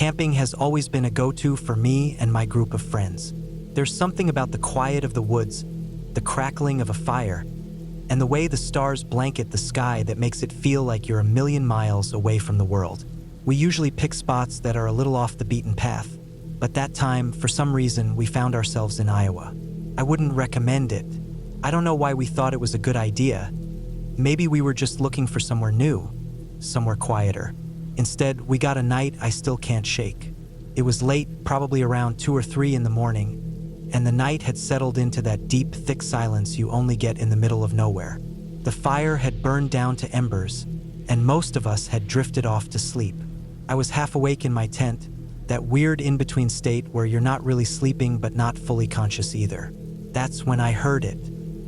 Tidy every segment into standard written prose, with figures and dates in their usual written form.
Camping has always been a go-to for me and my group of friends. There's something about the quiet of the woods, the crackling of a fire, and the way the stars blanket the sky that makes it feel like you're a million miles away from the world. We usually pick spots that are a little off the beaten path, but that time, for some reason, we found ourselves in Iowa. I wouldn't recommend it. I don't know why we thought it was a good idea. Maybe we were just looking for somewhere new, somewhere quieter. Instead, we got a night I still can't shake. It was late, probably around 2 or 3 in the morning, and the night had settled into that deep, thick silence you only get in the middle of nowhere. The fire had burned down to embers, and most of us had drifted off to sleep. I was half awake in my tent, that weird in-between state where you're not really sleeping but not fully conscious either. That's when I heard it.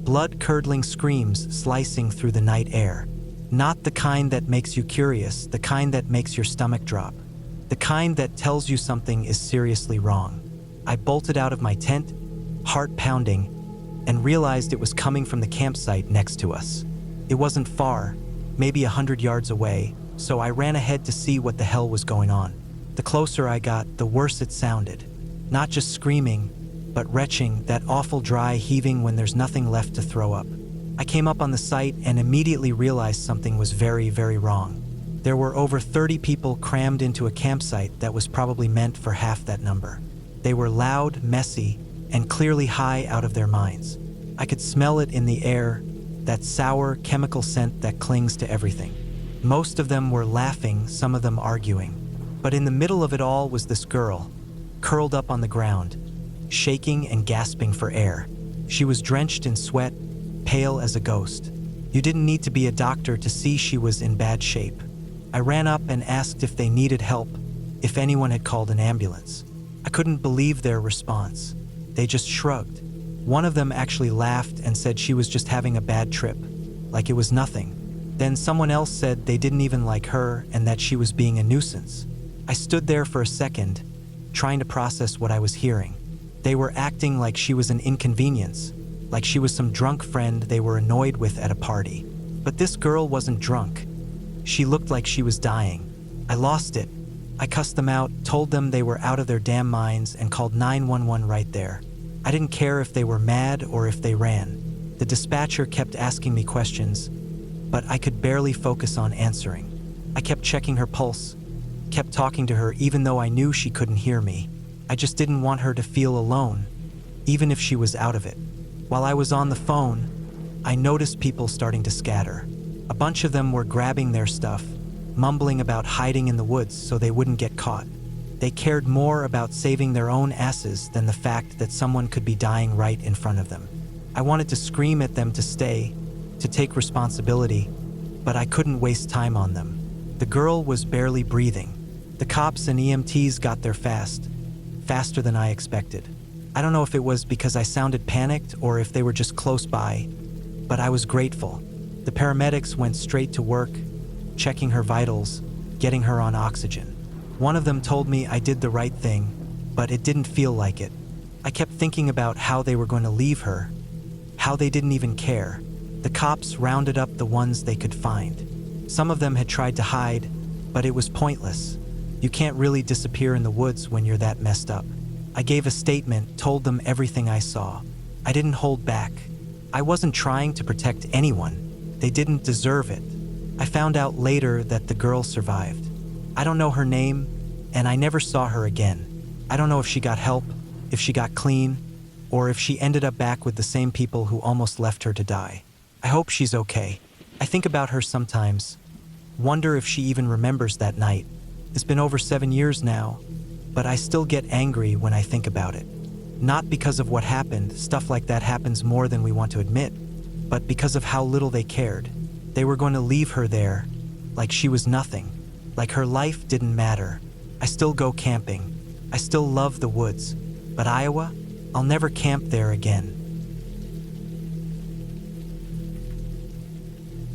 Blood-curdling screams slicing through the night air. Not the kind that makes you curious, the kind that makes your stomach drop. The kind that tells you something is seriously wrong. I bolted out of my tent, heart pounding, and realized it was coming from the campsite next to us. It wasn't far, maybe 100 yards away, so I ran ahead to see what the hell was going on. The closer I got, the worse it sounded. Not just screaming, but retching, that awful dry heaving when there's nothing left to throw up. I came up on the site and immediately realized something was very, very wrong. There were over 30 people crammed into a campsite that was probably meant for half that number. They were loud, messy, and clearly high out of their minds. I could smell it in the air, that sour chemical scent that clings to everything. Most of them were laughing, some of them arguing. But in the middle of it all was this girl, curled up on the ground, shaking and gasping for air. She was drenched in sweat, pale as a ghost. You didn't need to be a doctor to see she was in bad shape. I ran up and asked if they needed help, if anyone had called an ambulance. I couldn't believe their response. They just shrugged. One of them actually laughed and said she was just having a bad trip, like it was nothing. Then someone else said they didn't even like her and that she was being a nuisance. I stood there for a second, trying to process what I was hearing. They were acting like she was an inconvenience, like she was some drunk friend they were annoyed with at a party. But this girl wasn't drunk. She looked like she was dying. I lost it. I cussed them out, told them they were out of their damn minds, and called 911 right there. I didn't care if they were mad or if they ran. The dispatcher kept asking me questions, but I could barely focus on answering. I kept checking her pulse, kept talking to her even though I knew she couldn't hear me. I just didn't want her to feel alone, even if she was out of it. While I was on the phone, I noticed people starting to scatter. A bunch of them were grabbing their stuff, mumbling about hiding in the woods so they wouldn't get caught. They cared more about saving their own asses than the fact that someone could be dying right in front of them. I wanted to scream at them to stay, to take responsibility, but I couldn't waste time on them. The girl was barely breathing. The cops and EMTs got there fast, faster than I expected. I don't know if it was because I sounded panicked or if they were just close by, but I was grateful. The paramedics went straight to work, checking her vitals, getting her on oxygen. One of them told me I did the right thing, but it didn't feel like it. I kept thinking about how they were going to leave her, how they didn't even care. The cops rounded up the ones they could find. Some of them had tried to hide, but it was pointless. You can't really disappear in the woods when you're that messed up. I gave a statement, told them everything I saw. I didn't hold back. I wasn't trying to protect anyone. They didn't deserve it. I found out later that the girl survived. I don't know her name, and I never saw her again. I don't know if she got help, if she got clean, or if she ended up back with the same people who almost left her to die. I hope she's okay. I think about her sometimes. Wonder if she even remembers that night. It's been over 7 years now, but I still get angry when I think about it. Not because of what happened, stuff like that happens more than we want to admit, but because of how little they cared. They were going to leave her there, like she was nothing, like her life didn't matter. I still go camping. I still love the woods, but Iowa, I'll never camp there again.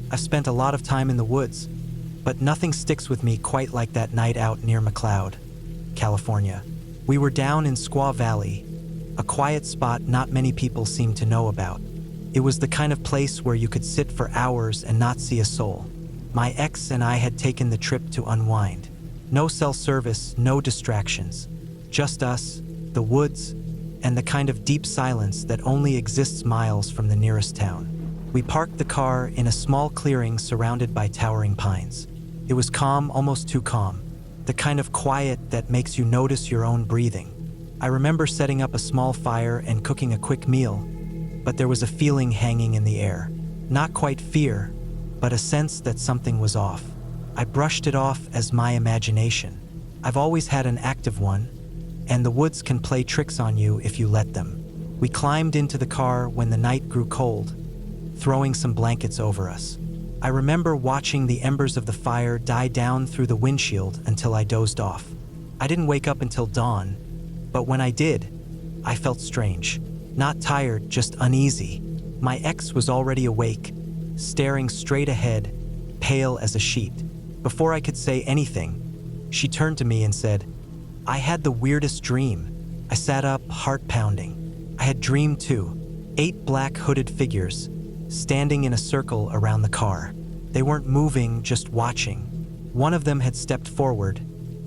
I've spent a lot of time in the woods, but nothing sticks with me quite like that night out near McLeod, California. We were down in Squaw Valley, a quiet spot not many people seem to know about. It was the kind of place where you could sit for hours and not see a soul. My ex and I had taken the trip to unwind. No cell service, no distractions. Just us, the woods, and the kind of deep silence that only exists miles from the nearest town. We parked the car in a small clearing surrounded by towering pines. It was calm, almost too calm, the kind of quiet that makes you notice your own breathing. I remember setting up a small fire and cooking a quick meal, but there was a feeling hanging in the air. Not quite fear, but a sense that something was off. I brushed it off as my imagination. I've always had an active one, and the woods can play tricks on you if you let them. We climbed into the car when the night grew cold, throwing some blankets over us. I remember watching the embers of the fire die down through the windshield until I dozed off. I didn't wake up until dawn, but when I did, I felt strange. Not tired, just uneasy. My ex was already awake, staring straight ahead, pale as a sheet. Before I could say anything, she turned to me and said, "I had the weirdest dream." I sat up, heart pounding. I had dreamed too. 8 black hooded figures, standing in a circle around the car. They weren't moving, just watching. One of them had stepped forward,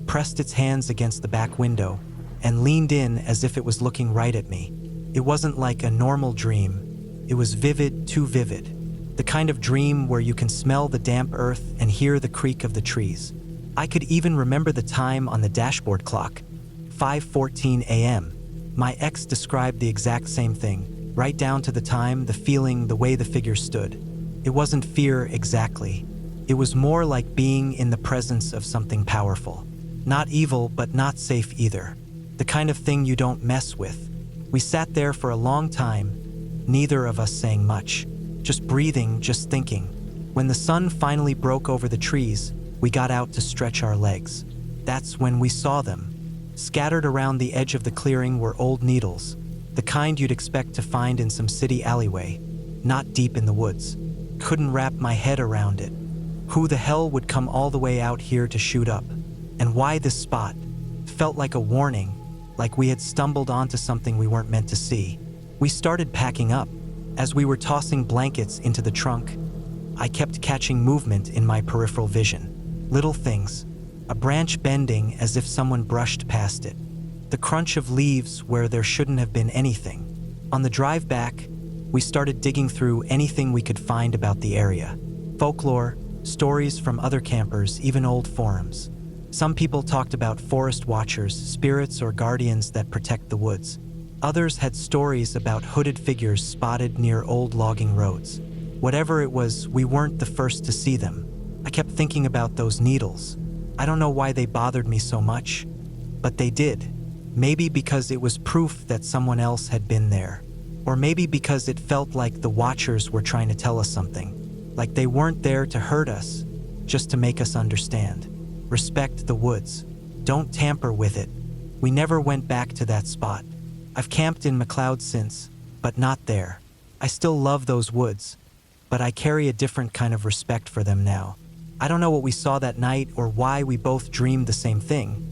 pressed its hands against the back window, and leaned in as if it was looking right at me. It wasn't like a normal dream. It was vivid, too vivid. The kind of dream where you can smell the damp earth and hear the creak of the trees. I could even remember the time on the dashboard clock, 5:14 a.m. My ex described the exact same thing, right down to the time, the feeling, the way the figure stood. It wasn't fear exactly. It was more like being in the presence of something powerful. Not evil, but not safe either. The kind of thing you don't mess with. We sat there for a long time, neither of us saying much. Just breathing, just thinking. When the sun finally broke over the trees, we got out to stretch our legs. That's when we saw them. Scattered around the edge of the clearing were old needles, the kind you'd expect to find in some city alleyway, not deep in the woods. Couldn't wrap my head around it. Who the hell would come all the way out here to shoot up? And why this spot? Felt like a warning, like we had stumbled onto something we weren't meant to see. We started packing up. As we were tossing blankets into the trunk, I kept catching movement in my peripheral vision. Little things. A branch bending as if someone brushed past it. The crunch of leaves where there shouldn't have been anything. On the drive back, we started digging through anything we could find about the area. Folklore, stories from other campers, even old forums. Some people talked about forest watchers, spirits or guardians that protect the woods. Others had stories about hooded figures spotted near old logging roads. Whatever it was, we weren't the first to see them. I kept thinking about those needles. I don't know why they bothered me so much, but they did. Maybe because it was proof that someone else had been there. Or maybe because it felt like the watchers were trying to tell us something. Like they weren't there to hurt us, just to make us understand. Respect the woods. Don't tamper with it. We never went back to that spot. I've camped in McLeod since, but not there. I still love those woods, but I carry a different kind of respect for them now. I don't know what we saw that night or why we both dreamed the same thing,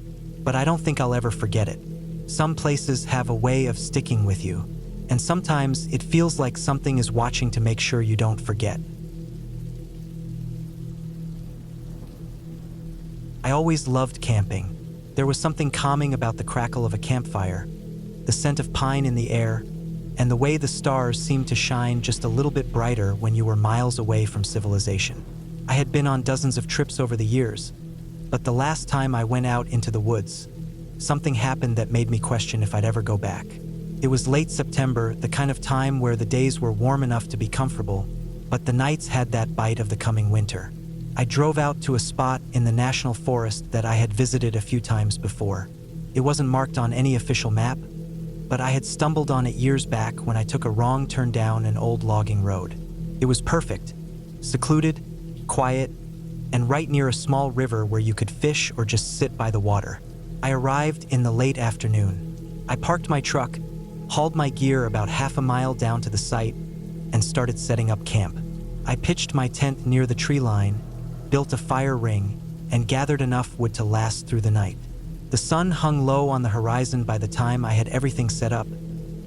but I don't think I'll ever forget it. Some places have a way of sticking with you, and sometimes it feels like something is watching to make sure you don't forget. I always loved camping. There was something calming about the crackle of a campfire, the scent of pine in the air, and the way the stars seemed to shine just a little bit brighter when you were miles away from civilization. I had been on dozens of trips over the years, but the last time I went out into the woods, something happened that made me question if I'd ever go back. It was late September, the kind of time where the days were warm enough to be comfortable, but the nights had that bite of the coming winter. I drove out to a spot in the national forest that I had visited a few times before. It wasn't marked on any official map, but I had stumbled on it years back when I took a wrong turn down an old logging road. It was perfect, secluded, quiet, and right near a small river where you could fish or just sit by the water. I arrived in the late afternoon. I parked my truck, hauled my gear about half a mile down to the site, and started setting up camp. I pitched my tent near the tree line, built a fire ring, and gathered enough wood to last through the night. The sun hung low on the horizon by the time I had everything set up,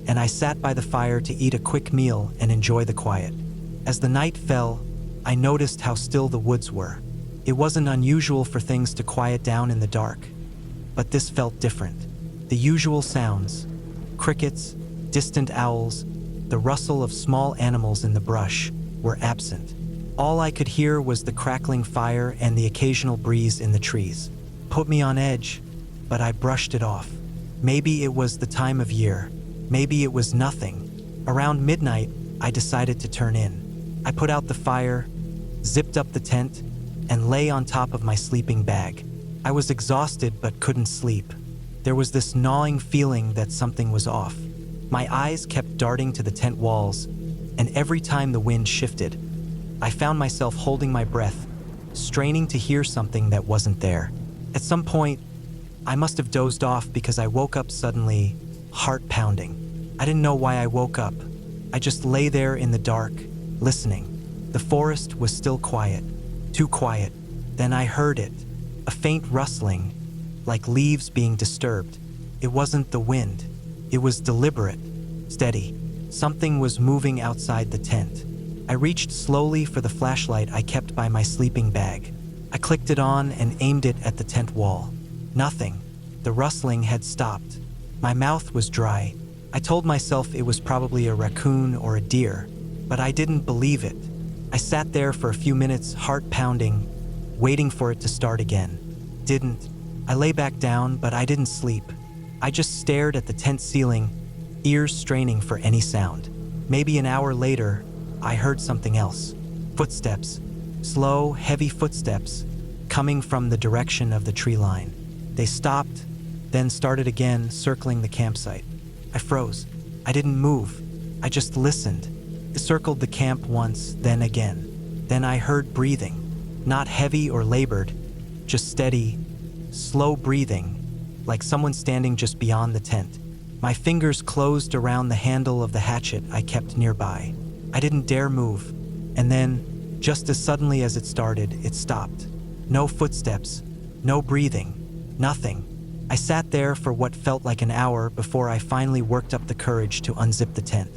and I sat by the fire to eat a quick meal and enjoy the quiet. As the night fell, I noticed how still the woods were. It wasn't unusual for things to quiet down in the dark, but this felt different. The usual sounds, crickets, distant owls, the rustle of small animals in the brush, were absent. All I could hear was the crackling fire and the occasional breeze in the trees. Put me on edge, but I brushed it off. Maybe it was the time of year. Maybe it was nothing. Around midnight, I decided to turn in. I put out the fire, zipped up the tent, and lay on top of my sleeping bag. I was exhausted but couldn't sleep. There was this gnawing feeling that something was off. My eyes kept darting to the tent walls, and every time the wind shifted, I found myself holding my breath, straining to hear something that wasn't there. At some point, I must have dozed off because I woke up suddenly, heart pounding. I didn't know why I woke up. I just lay there in the dark, listening. The forest was still quiet, too quiet. Then I heard it, a faint rustling, like leaves being disturbed. It wasn't the wind. It was deliberate, steady. Something was moving outside the tent. I reached slowly for the flashlight I kept by my sleeping bag. I clicked it on and aimed it at the tent wall. Nothing. The rustling had stopped. My mouth was dry. I told myself it was probably a raccoon or a deer, but I didn't believe it. I sat there for a few minutes, heart pounding, waiting for it to start again. Didn't. I lay back down, but I didn't sleep. I just stared at the tent ceiling, ears straining for any sound. Maybe an hour later, I heard something else. Footsteps. Slow, heavy footsteps, coming from the direction of the tree line. They stopped, then started again, circling the campsite. I froze. I didn't move. I just listened. It circled the camp once, then again. Then I heard breathing. Not heavy or labored, just steady, slow breathing, like someone standing just beyond the tent. My fingers closed around the handle of the hatchet I kept nearby. I didn't dare move. And then, just as suddenly as it started, it stopped. No footsteps, no breathing, nothing. I sat there for what felt like an hour before I finally worked up the courage to unzip the tent.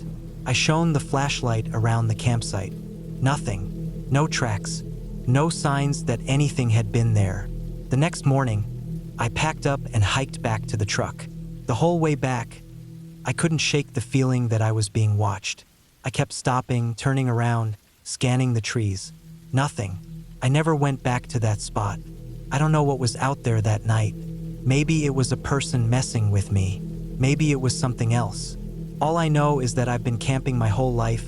I shone the flashlight around the campsite. Nothing. No tracks. No signs that anything had been there. The next morning, I packed up and hiked back to the truck. The whole way back, I couldn't shake the feeling that I was being watched. I kept stopping, turning around, scanning the trees. Nothing. I never went back to that spot. I don't know what was out there that night. Maybe it was a person messing with me. Maybe it was something else. All I know is that I've been camping my whole life,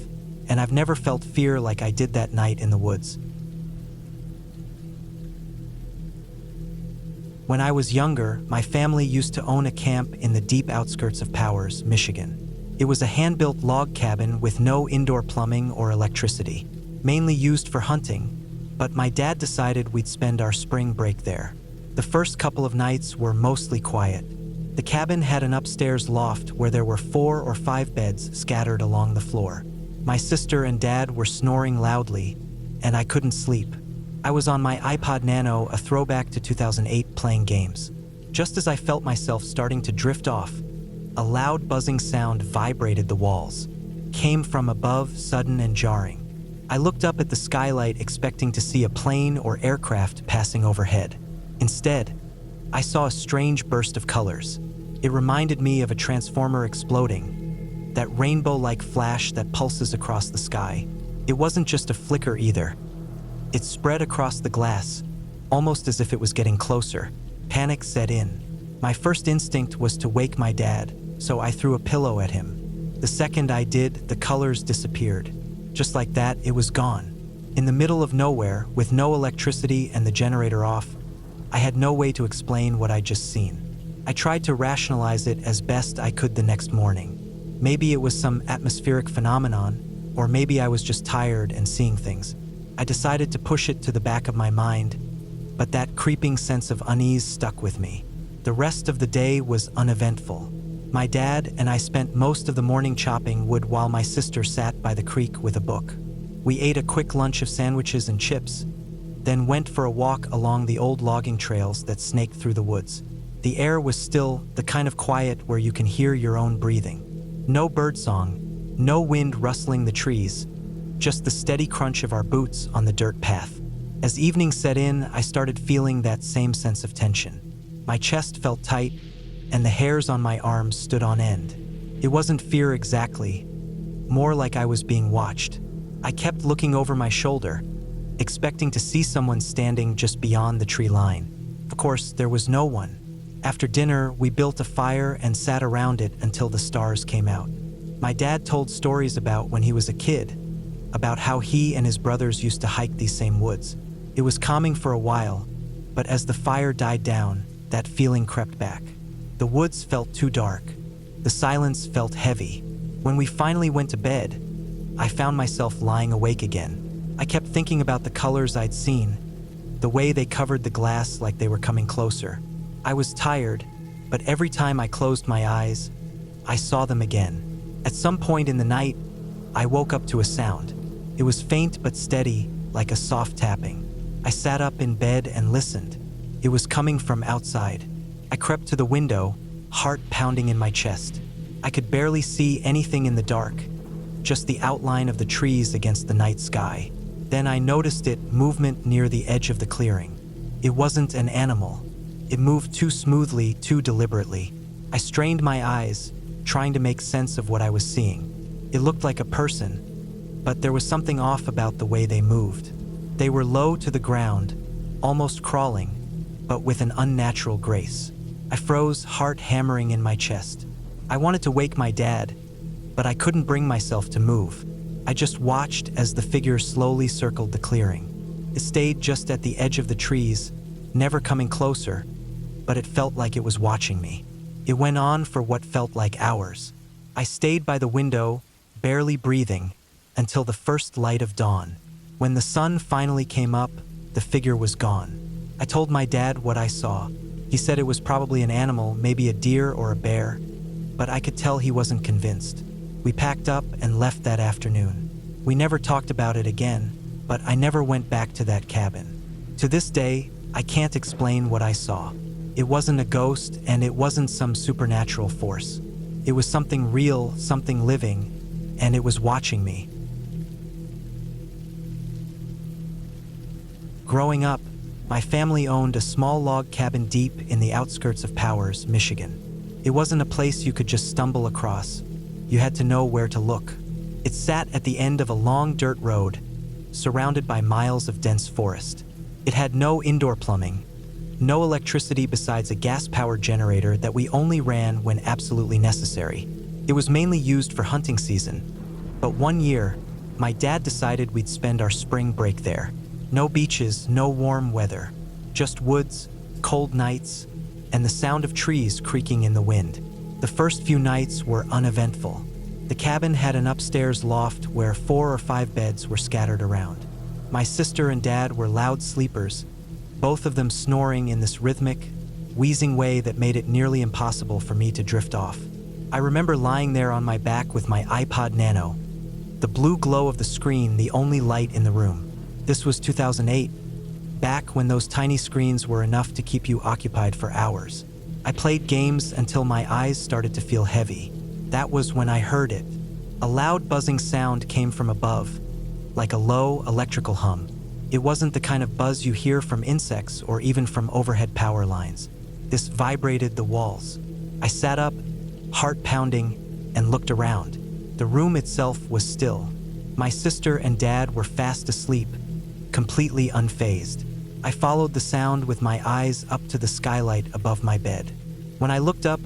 and I've never felt fear like I did that night in the woods. When I was younger, my family used to own a camp in the deep outskirts of Powers, Michigan. It was a hand-built log cabin with no indoor plumbing or electricity, mainly used for hunting, but my dad decided we'd spend our spring break there. The first couple of nights were mostly quiet. The cabin had an upstairs loft where there were 4 or 5 beds scattered along the floor. My sister and dad were snoring loudly, and I couldn't sleep. I was on my iPod Nano, a throwback to 2008, playing games. Just as I felt myself starting to drift off, a loud buzzing sound vibrated the walls. Came from above, sudden and jarring. I looked up at the skylight expecting to see a plane or aircraft passing overhead. Instead, I saw a strange burst of colors. It reminded me of a transformer exploding, that rainbow-like flash that pulses across the sky. It wasn't just a flicker either. It spread across the glass, almost as if it was getting closer. Panic set in. My first instinct was to wake my dad, so I threw a pillow at him. The second I did, the colors disappeared. Just like that, it was gone. In the middle of nowhere, with no electricity and the generator off, I had no way to explain what I'd just seen. I tried to rationalize it as best I could the next morning. Maybe it was some atmospheric phenomenon, or maybe I was just tired and seeing things. I decided to push it to the back of my mind, but that creeping sense of unease stuck with me. The rest of the day was uneventful. My dad and I spent most of the morning chopping wood while my sister sat by the creek with a book. We ate a quick lunch of sandwiches and chips, then went for a walk along the old logging trails that snaked through the woods. The air was still, the kind of quiet where you can hear your own breathing. No birdsong, no wind rustling the trees, just the steady crunch of our boots on the dirt path. As evening set in, I started feeling that same sense of tension. My chest felt tight, and the hairs on my arms stood on end. It wasn't fear exactly, more like I was being watched. I kept looking over my shoulder, expecting to see someone standing just beyond the tree line. Of course, there was no one. After dinner, we built a fire and sat around it until the stars came out. My dad told stories about when he was a kid, about how he and his brothers used to hike these same woods. It was calming for a while, but as the fire died down, that feeling crept back. The woods felt too dark. The silence felt heavy. When we finally went to bed, I found myself lying awake again. I kept thinking about the colors I'd seen, the way they covered the glass like they were coming closer. I was tired, but every time I closed my eyes, I saw them again. At some point in the night, I woke up to a sound. It was faint but steady, like a soft tapping. I sat up in bed and listened. It was coming from outside. I crept to the window, heart pounding in my chest. I could barely see anything in the dark, just the outline of the trees against the night sky. Then I noticed movement near the edge of the clearing. It wasn't an animal. It moved too smoothly, too deliberately. I strained my eyes, trying to make sense of what I was seeing. It looked like a person, but there was something off about the way they moved. They were low to the ground, almost crawling, but with an unnatural grace. I froze, heart hammering in my chest. I wanted to wake my dad, but I couldn't bring myself to move. I just watched as the figure slowly circled the clearing. It stayed just at the edge of the trees, never coming closer, but it felt like it was watching me. It went on for what felt like hours. I stayed by the window, barely breathing, until the first light of dawn. When the sun finally came up, the figure was gone. I told my dad what I saw. He said it was probably an animal, maybe a deer or a bear, but I could tell he wasn't convinced. We packed up and left that afternoon. We never talked about it again, but I never went back to that cabin. To this day, I can't explain what I saw. It wasn't a ghost, and it wasn't some supernatural force. It was something real, something living, and it was watching me. Growing up, my family owned a small log cabin deep in the outskirts of Powers, Michigan. It wasn't a place you could just stumble across. You had to know where to look. It sat at the end of a long dirt road, surrounded by miles of dense forest. It had no indoor plumbing, no electricity besides a gas-powered generator that we only ran when absolutely necessary. It was mainly used for hunting season. But one year, my dad decided we'd spend our spring break there. No beaches, no warm weather, just woods, cold nights, and the sound of trees creaking in the wind. The first few nights were uneventful. The cabin had an upstairs loft where 4 or 5 beds were scattered around. My sister and dad were loud sleepers, both of them snoring in this rhythmic, wheezing way that made it nearly impossible for me to drift off. I remember lying there on my back with my iPod Nano, the blue glow of the screen the only light in the room. This was 2008, back when those tiny screens were enough to keep you occupied for hours. I played games until my eyes started to feel heavy. That was when I heard it. A loud buzzing sound came from above, like a low electrical hum. It wasn't the kind of buzz you hear from insects or even from overhead power lines. This vibrated the walls. I sat up, heart pounding, and looked around. The room itself was still. My sister and dad were fast asleep, completely unfazed. I followed the sound with my eyes up to the skylight above my bed. When I looked up,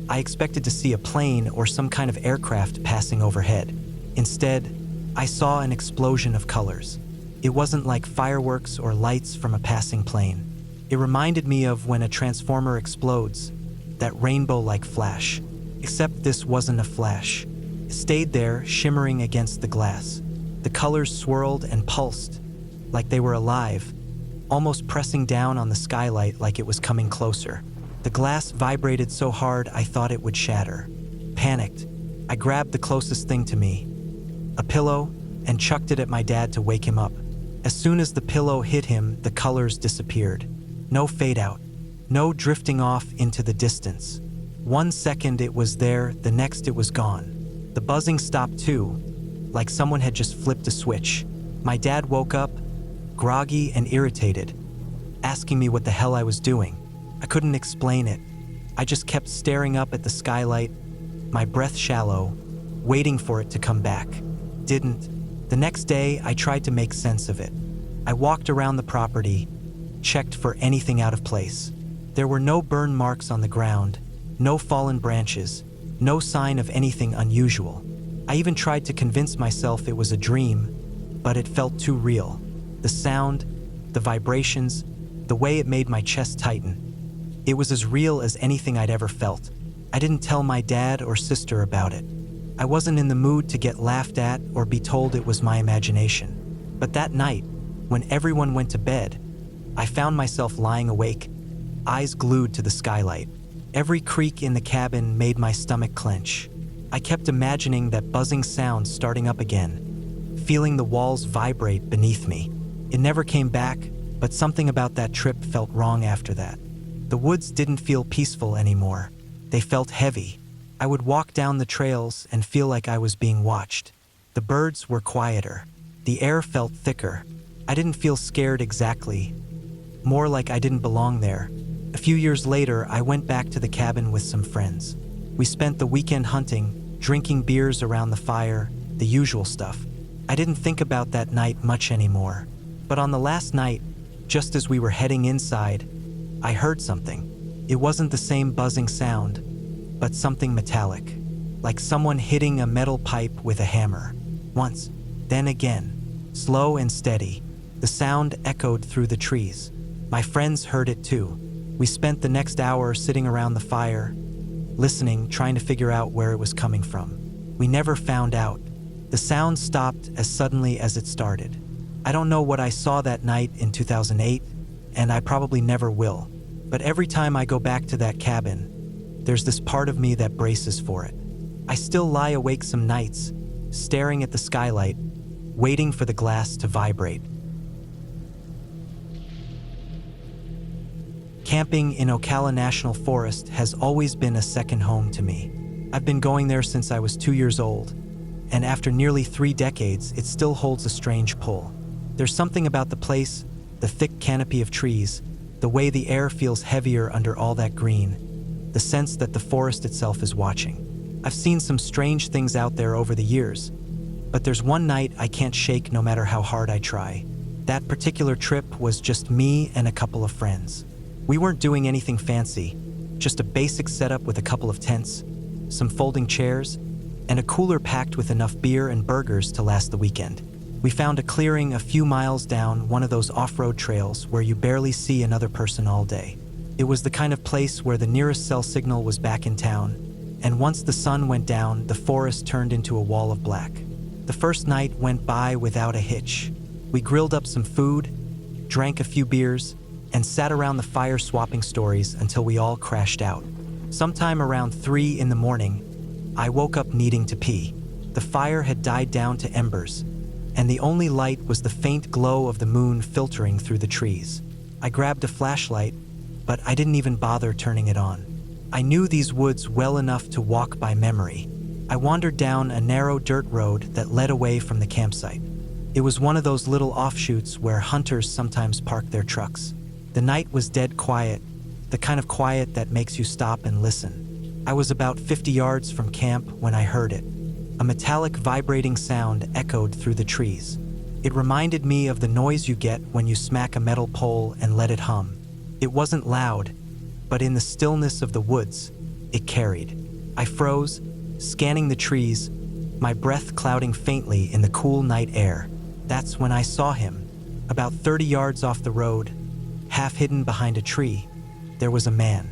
I expected to see a plane or some kind of aircraft passing overhead. Instead, I saw an explosion of colors. It wasn't like fireworks or lights from a passing plane. It reminded me of when a transformer explodes, that rainbow-like flash. Except this wasn't a flash. It stayed there, shimmering against the glass. The colors swirled and pulsed, like they were alive, almost pressing down on the skylight like it was coming closer. The glass vibrated so hard I thought it would shatter. Panicked, I grabbed the closest thing to me, a pillow, and chucked it at my dad to wake him up. As soon as the pillow hit him, the colors disappeared. No fade out, no drifting off into the distance. 1 second it was there, the next it was gone. The buzzing stopped too, like someone had just flipped a switch. My dad woke up, groggy and irritated, asking me what the hell I was doing. I couldn't explain it. I just kept staring up at the skylight, my breath shallow, waiting for it to come back. Didn't. The next day, I tried to make sense of it. I walked around the property, checked for anything out of place. There were no burn marks on the ground, no fallen branches, no sign of anything unusual. I even tried to convince myself it was a dream, but it felt too real. The sound, the vibrations, the way it made my chest tighten. It was as real as anything I'd ever felt. I didn't tell my dad or sister about it. I wasn't in the mood to get laughed at or be told it was my imagination. But that night, when everyone went to bed, I found myself lying awake, eyes glued to the skylight. Every creak in the cabin made my stomach clench. I kept imagining that buzzing sound starting up again, feeling the walls vibrate beneath me. It never came back, but something about that trip felt wrong after that. The woods didn't feel peaceful anymore. They felt heavy. I would walk down the trails and feel like I was being watched. The birds were quieter. The air felt thicker. I didn't feel scared exactly, more like I didn't belong there. A few years later, I went back to the cabin with some friends. We spent the weekend hunting, drinking beers around the fire, the usual stuff. I didn't think about that night much anymore. But on the last night, just as we were heading inside, I heard something. It wasn't the same buzzing sound, but something metallic, like someone hitting a metal pipe with a hammer. Once, then again, slow and steady. The sound echoed through the trees. My friends heard it too. We spent the next hour sitting around the fire, listening, trying to figure out where it was coming from. We never found out. The sound stopped as suddenly as it started. I don't know what I saw that night in 2008, and I probably never will. But every time I go back to that cabin, there's this part of me that braces for it. I still lie awake some nights, staring at the skylight, waiting for the glass to vibrate. Camping in Ocala National Forest has always been a second home to me. I've been going there since I was 2 years old, and after nearly 3 decades, it still holds a strange pull. There's something about the place, the thick canopy of trees, the way the air feels heavier under all that green, the sense that the forest itself is watching. I've seen some strange things out there over the years, but there's one night I can't shake no matter how hard I try. That particular trip was just me and a couple of friends. We weren't doing anything fancy, just a basic setup with a couple of tents, some folding chairs, and a cooler packed with enough beer and burgers to last the weekend. We found a clearing a few miles down one of those off-road trails where you barely see another person all day. It was the kind of place where the nearest cell signal was back in town, and once the sun went down, the forest turned into a wall of black. The first night went by without a hitch. We grilled up some food, drank a few beers, and sat around the fire swapping stories until we all crashed out. Sometime around 3 in the morning, I woke up needing to pee. The fire had died down to embers, and the only light was the faint glow of the moon filtering through the trees. I grabbed a flashlight, but I didn't even bother turning it on. I knew these woods well enough to walk by memory. I wandered down a narrow dirt road that led away from the campsite. It was one of those little offshoots where hunters sometimes park their trucks. The night was dead quiet, the kind of quiet that makes you stop and listen. I was about 50 yards from camp when I heard it. A metallic vibrating sound echoed through the trees. It reminded me of the noise you get when you smack a metal pole and let it hum. It wasn't loud, but in the stillness of the woods, it carried. I froze, scanning the trees, my breath clouding faintly in the cool night air. That's when I saw him. About 30 yards off the road, half hidden behind a tree, there was a man.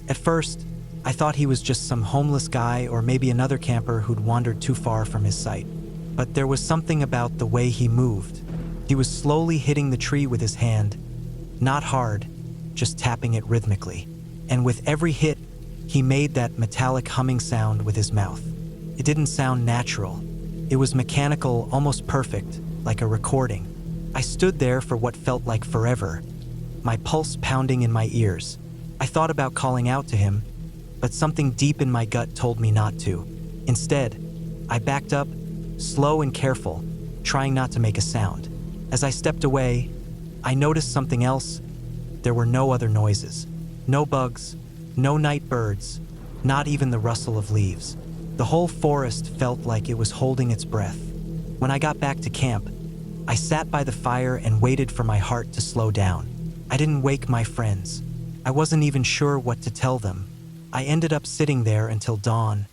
At first, I thought he was just some homeless guy or maybe another camper who'd wandered too far from his sight. But there was something about the way he moved. He was slowly hitting the tree with his hand, not hard, just tapping it rhythmically. And with every hit, he made that metallic humming sound with his mouth. It didn't sound natural. It was mechanical, almost perfect, like a recording. I stood there for what felt like forever, my pulse pounding in my ears. I thought about calling out to him, but something deep in my gut told me not to. Instead, I backed up, slow and careful, trying not to make a sound. As I stepped away, I noticed something else. There were no other noises. No bugs, no night birds, not even the rustle of leaves. The whole forest felt like it was holding its breath. When I got back to camp, I sat by the fire and waited for my heart to slow down. I didn't wake my friends. I wasn't even sure what to tell them. I ended up sitting there until dawn,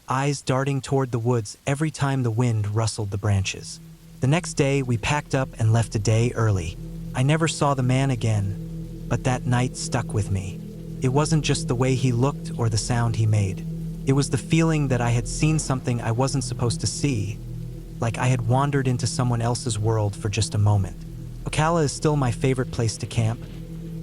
eyes darting toward the woods every time the wind rustled the branches. The next day, we packed up and left a day early. I never saw the man again, but that night stuck with me. It wasn't just the way he looked or the sound he made. It was the feeling that I had seen something I wasn't supposed to see, like I had wandered into someone else's world for just a moment. Ocala is still my favorite place to camp,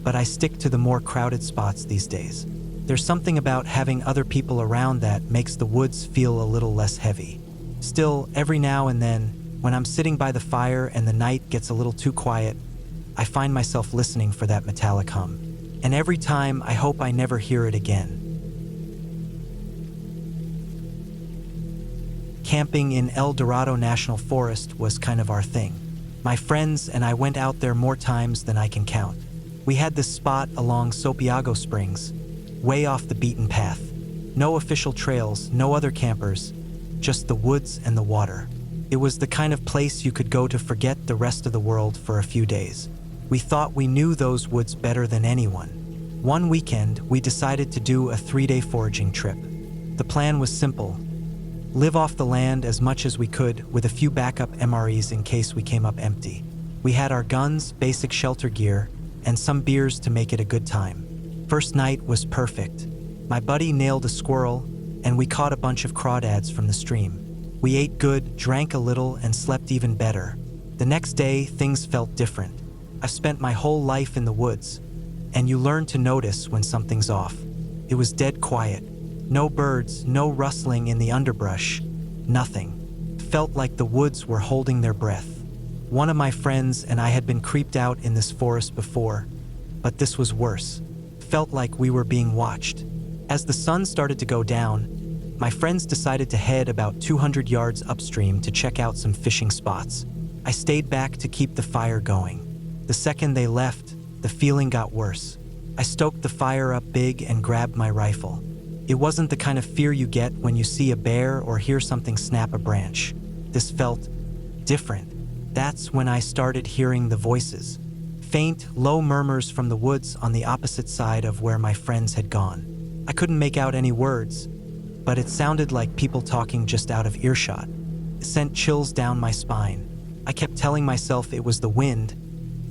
but I stick to the more crowded spots these days. There's something about having other people around that makes the woods feel a little less heavy. Still, every now and then, when I'm sitting by the fire and the night gets a little too quiet, I find myself listening for that metallic hum. And every time, I hope I never hear it again. Camping in El Dorado National Forest was kind of our thing. My friends and I went out there more times than I can count. We had this spot along Sopiago Springs, way off the beaten path. No official trails, no other campers, just the woods and the water. It was the kind of place you could go to forget the rest of the world for a few days. We thought we knew those woods better than anyone. One weekend, we decided to do a 3-day foraging trip. The plan was simple: live off the land as much as we could with a few backup MREs in case we came up empty. We had our guns, basic shelter gear, and some beers to make it a good time. First night was perfect. My buddy nailed a squirrel, and we caught a bunch of crawdads from the stream. We ate good, drank a little, and slept even better. The next day, things felt different. I've spent my whole life in the woods, and you learn to notice when something's off. It was dead quiet. No birds, no rustling in the underbrush, nothing. It felt like the woods were holding their breath. One of my friends and I had been creeped out in this forest before, but this was worse. It felt like we were being watched. As the sun started to go down, my friends decided to head about 200 yards upstream to check out some fishing spots. I stayed back to keep the fire going. The second they left, the feeling got worse. I stoked the fire up big and grabbed my rifle. It wasn't the kind of fear you get when you see a bear or hear something snap a branch. This felt different. That's when I started hearing the voices. Faint, low murmurs from the woods on the opposite side of where my friends had gone. I couldn't make out any words, but it sounded like people talking just out of earshot. It sent chills down my spine. I kept telling myself it was the wind,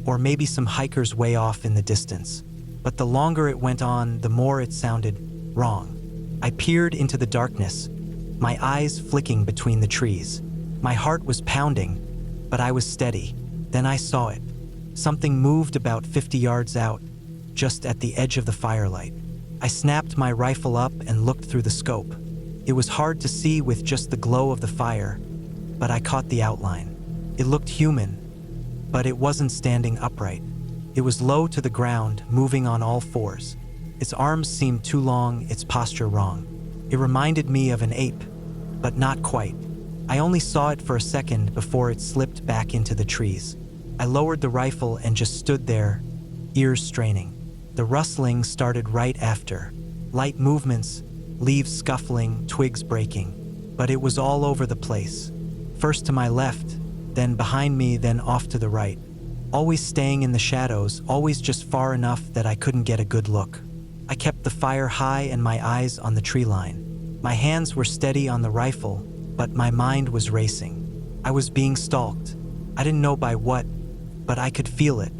or maybe some hikers way off in the distance. But the longer it went on, the more it sounded wrong. I peered into the darkness, my eyes flicking between the trees. My heart was pounding, but I was steady. Then I saw it. Something moved about 50 yards out, just at the edge of the firelight. I snapped my rifle up and looked through the scope. It was hard to see with just the glow of the fire, but I caught the outline. It looked human, but it wasn't standing upright. It was low to the ground, moving on all fours. Its arms seemed too long, its posture wrong. It reminded me of an ape, but not quite. I only saw it for a second before it slipped back into the trees. I lowered the rifle and just stood there, ears straining. The rustling started right after. Light movements, leaves scuffling, twigs breaking. But it was all over the place. First to my left, then behind me, then off to the right. Always staying in the shadows, always just far enough that I couldn't get a good look. I kept the fire high and my eyes on the tree line. My hands were steady on the rifle, but my mind was racing. I was being stalked. I didn't know by what, but I could feel it.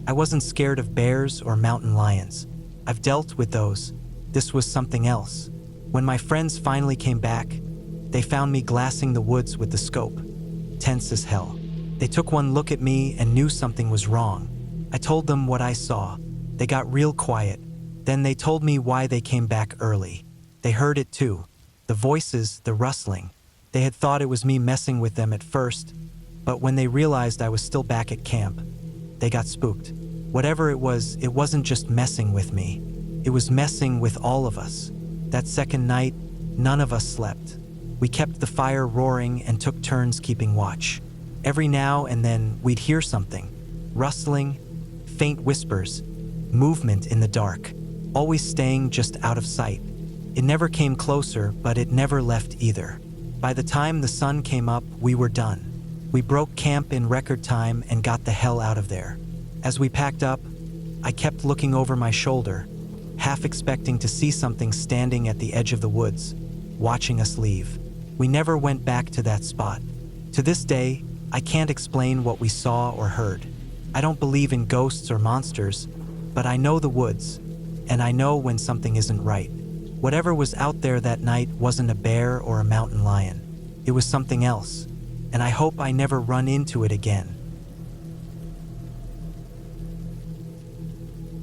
I wasn't scared of bears or mountain lions. I've dealt with those. This was something else. When my friends finally came back, they found me glassing the woods with the scope. Tense as hell. They took one look at me and knew something was wrong. I told them what I saw. They got real quiet. Then they told me why they came back early. They heard it too. The voices, the rustling. They had thought it was me messing with them at first, but when they realized I was still back at camp, they got spooked. Whatever it wasn't just messing with me. It was messing with all of us. That second night, none of us slept. We kept the fire roaring and took turns keeping watch. Every now and then, we'd hear something. Rustling, faint whispers, movement in the dark, always staying just out of sight. It never came closer, but it never left either. By the time the sun came up, we were done. We broke camp in record time and got the hell out of there. As we packed up, I kept looking over my shoulder, half expecting to see something standing at the edge of the woods, watching us leave. We never went back to that spot. To this day, I can't explain what we saw or heard. I don't believe in ghosts or monsters, but I know the woods, and I know when something isn't right. Whatever was out there that night wasn't a bear or a mountain lion. It was something else, and I hope I never run into it again.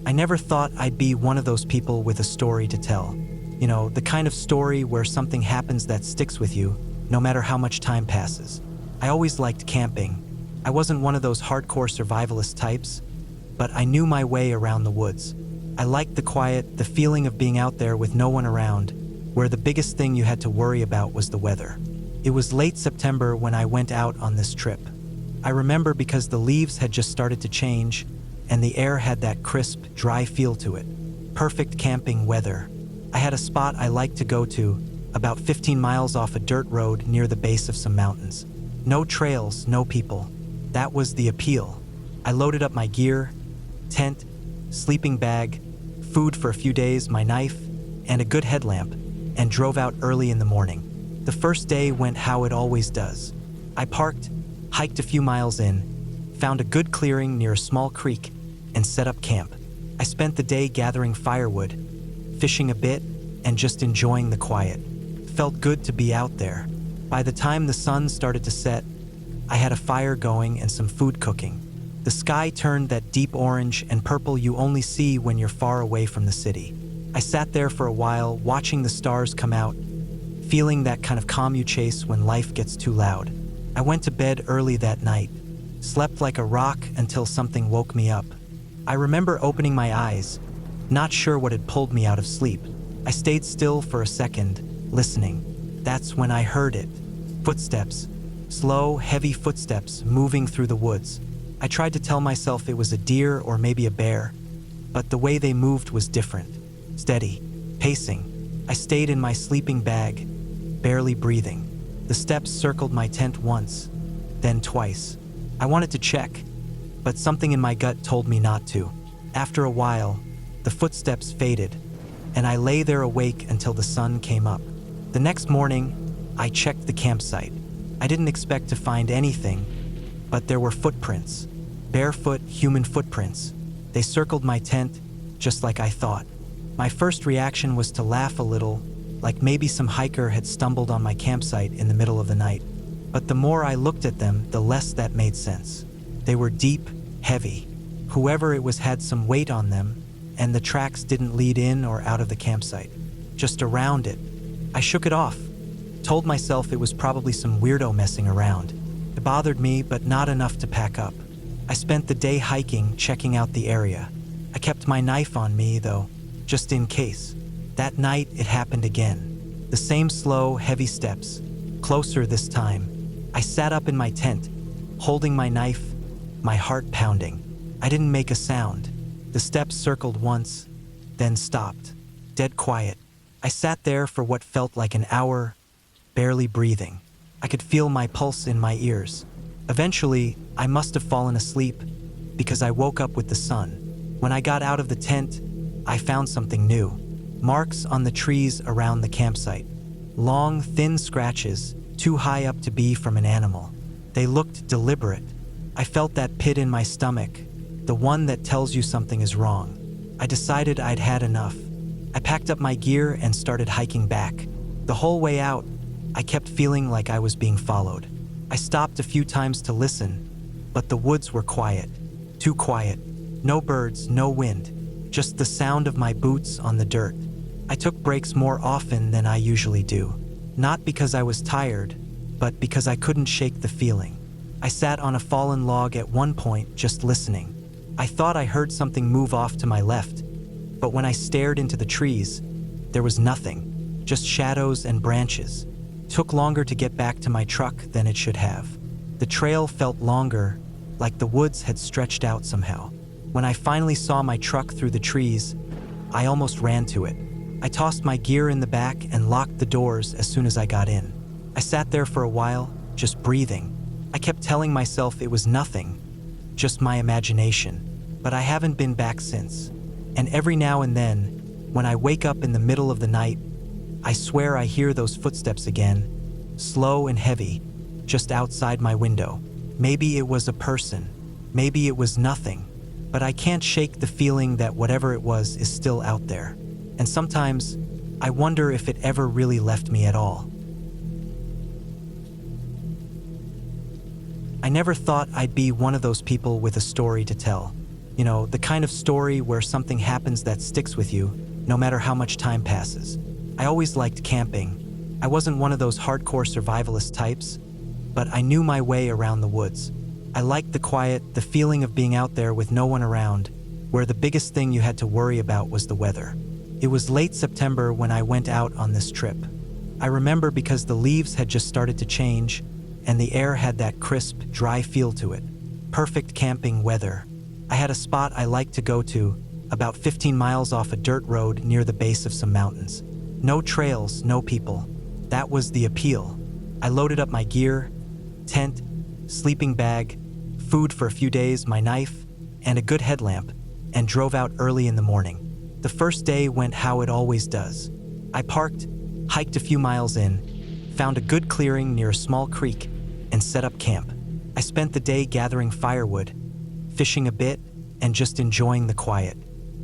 I never thought I'd be one of those people with a story to tell. You know, the kind of story where something happens that sticks with you, no matter how much time passes. I always liked camping. I wasn't one of those hardcore survivalist types, but I knew my way around the woods. I liked the quiet, the feeling of being out there with no one around, where the biggest thing you had to worry about was the weather. It was late September when I went out on this trip. I remember because the leaves had just started to change, and the air had that crisp, dry feel to it. Perfect camping weather. I had a spot I liked to go to, about 15 miles off a dirt road near the base of some mountains. No trails, no people. That was the appeal. I loaded up my gear, tent, sleeping bag, food for a few days, my knife, and a good headlamp, and drove out early in the morning. The first day went how it always does. I parked, hiked a few miles in, found a good clearing near a small creek, and set up camp. I spent the day gathering firewood, fishing a bit, and just enjoying the quiet. Felt good to be out there. By the time the sun started to set, I had a fire going and some food cooking. The sky turned that deep orange and purple you only see when you're far away from the city. I sat there for a while, watching the stars come out, feeling that kind of calm you chase when life gets too loud. I went to bed early that night, slept like a rock until something woke me up. I remember opening my eyes, not sure what had pulled me out of sleep. I stayed still for a second, listening. That's when I heard it. Footsteps. Slow, heavy footsteps moving through the woods. I tried to tell myself it was a deer or maybe a bear, but the way they moved was different. Steady, pacing. I stayed in my sleeping bag, barely breathing. The steps circled my tent once, then twice. I wanted to check, but something in my gut told me not to. After a while, the footsteps faded, and I lay there awake until the sun came up. The next morning, I checked the campsite. I didn't expect to find anything, but there were footprints. Barefoot human footprints. They circled my tent, just like I thought. My first reaction was to laugh a little, like maybe some hiker had stumbled on my campsite in the middle of the night. But the more I looked at them, the less that made sense. They were deep, heavy. Whoever it was had some weight on them, and the tracks didn't lead in or out of the campsite, just around it. I shook it off, told myself it was probably some weirdo messing around. It bothered me, but not enough to pack up. I spent the day hiking, checking out the area. I kept my knife on me, though, just in case. That night, it happened again. The same slow, heavy steps, closer this time. I sat up in my tent, holding my knife, my heart pounding. I didn't make a sound. The steps circled once, then stopped. Dead quiet. I sat there for what felt like an hour, barely breathing. I could feel my pulse in my ears. Eventually, I must have fallen asleep because I woke up with the sun. When I got out of the tent, I found something new. Marks on the trees around the campsite. Long, thin scratches, too high up to be from an animal. They looked deliberate. I felt that pit in my stomach, the one that tells you something is wrong. I decided I'd had enough. I packed up my gear and started hiking back. The whole way out, I kept feeling like I was being followed. I stopped a few times to listen, but the woods were quiet. Too quiet. No birds, no wind, just the sound of my boots on the dirt. I took breaks more often than I usually do. Not because I was tired, but because I couldn't shake the feeling. I sat on a fallen log at one point, just listening. I thought I heard something move off to my left, but when I stared into the trees, there was nothing, just shadows and branches. Took longer to get back to my truck than it should have. The trail felt longer, like the woods had stretched out somehow. When I finally saw my truck through the trees, I almost ran to it. I tossed my gear in the back and locked the doors as soon as I got in. I sat there for a while, just breathing. I kept telling myself it was nothing, just my imagination, but I haven't been back since. And every now and then, when I wake up in the middle of the night, I swear I hear those footsteps again, slow and heavy, just outside my window. Maybe it was a person, maybe it was nothing, but I can't shake the feeling that whatever it was is still out there. And sometimes, I wonder if it ever really left me at all. I never thought I'd be one of those people with a story to tell. You know, the kind of story where something happens that sticks with you, no matter how much time passes. I always liked camping. I wasn't one of those hardcore survivalist types, but I knew my way around the woods. I liked the quiet, the feeling of being out there with no one around, where the biggest thing you had to worry about was the weather. It was late September when I went out on this trip. I remember because the leaves had just started to change, and the air had that crisp, dry feel to it. Perfect camping weather. I had a spot I liked to go to, about 15 miles off a dirt road near the base of some mountains. No trails, no people. That was the appeal. I loaded up my gear, tent, sleeping bag, food for a few days, my knife, and a good headlamp, and drove out early in the morning. The first day went how it always does. I parked, hiked a few miles in, found a good clearing near a small creek, and set up camp. I spent the day gathering firewood, fishing a bit, and just enjoying the quiet.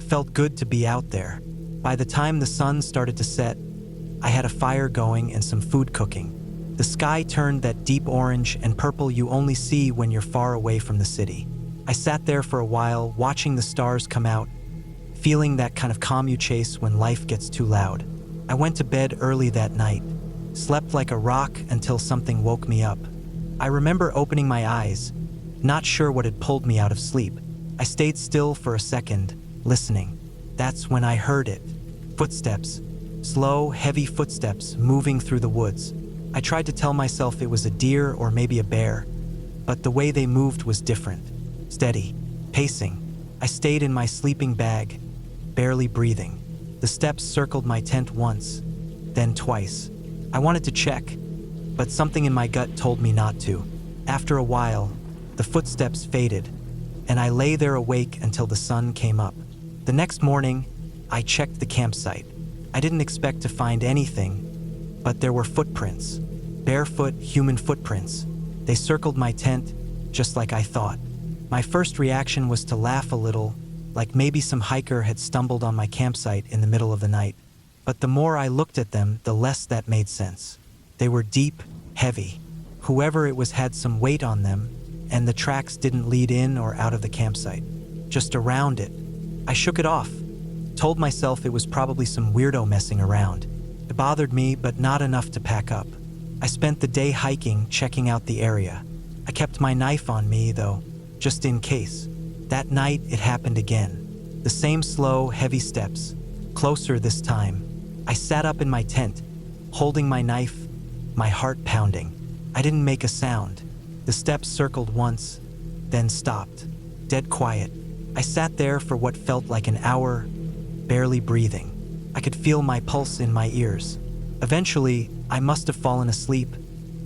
Felt good to be out there. By the time the sun started to set, I had a fire going and some food cooking. The sky turned that deep orange and purple you only see when you're far away from the city. I sat there for a while, watching the stars come out, feeling that kind of calm you chase when life gets too loud. I went to bed early that night, slept like a rock until something woke me up. I remember opening my eyes, not sure what had pulled me out of sleep. I stayed still for a second, listening. That's when I heard it. Footsteps. Slow, heavy footsteps moving through the woods. I tried to tell myself it was a deer or maybe a bear, but the way they moved was different. Steady, pacing. I stayed in my sleeping bag, barely breathing. The steps circled my tent once, then twice. I wanted to check, but something in my gut told me not to. After a while, the footsteps faded, and I lay there awake until the sun came up. The next morning, I checked the campsite. I didn't expect to find anything, but there were footprints. Barefoot human footprints. They circled my tent, just like I thought. My first reaction was to laugh a little, like maybe some hiker had stumbled on my campsite in the middle of the night. But the more I looked at them, the less that made sense. They were deep, heavy. Whoever it was had some weight on them, and the tracks didn't lead in or out of the campsite, just around it. I shook it off, told myself it was probably some weirdo messing around. It bothered me, but not enough to pack up. I spent the day hiking, checking out the area. I kept my knife on me, though, just in case. That night, it happened again. The same slow, heavy steps, closer this time. I sat up in my tent, holding my knife, my heart pounding. I didn't make a sound. The steps circled once, then stopped. Dead quiet. I sat there for what felt like an hour, barely breathing. I could feel my pulse in my ears. Eventually, I must have fallen asleep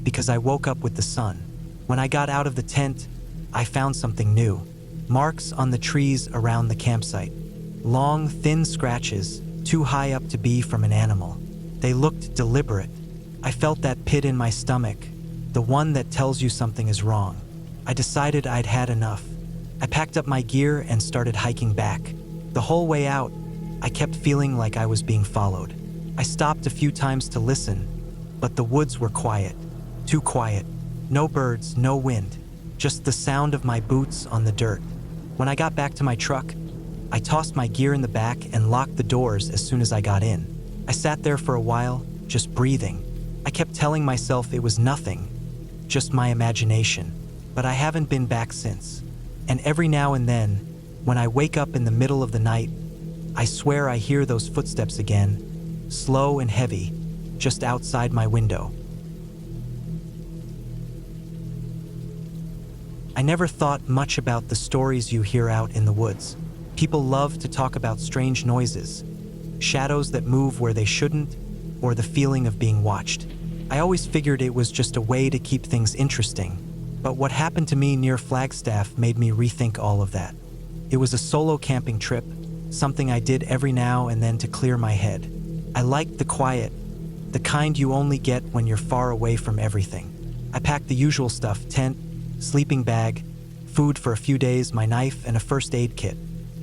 because I woke up with the sun. When I got out of the tent, I found something new. Marks on the trees around the campsite. Long, thin scratches, too high up to be from an animal. They looked deliberate. I felt that pit in my stomach, the one that tells you something is wrong. I decided I'd had enough. I packed up my gear and started hiking back. The whole way out, I kept feeling like I was being followed. I stopped a few times to listen, but the woods were quiet. Too quiet. No birds, no wind. Just the sound of my boots on the dirt. When I got back to my truck, I tossed my gear in the back and locked the doors as soon as I got in. I sat there for a while, just breathing. I kept telling myself it was nothing, just my imagination. But I haven't been back since. And every now and then, when I wake up in the middle of the night, I swear I hear those footsteps again, slow and heavy, just outside my window. I never thought much about the stories you hear out in the woods. People love to talk about strange noises, shadows that move where they shouldn't, or the feeling of being watched. I always figured it was just a way to keep things interesting, but what happened to me near Flagstaff made me rethink all of that. It was a solo camping trip, something I did every now and then to clear my head. I liked the quiet, the kind you only get when you're far away from everything. I packed the usual stuff: tent, sleeping bag, food for a few days, my knife, and a first aid kit.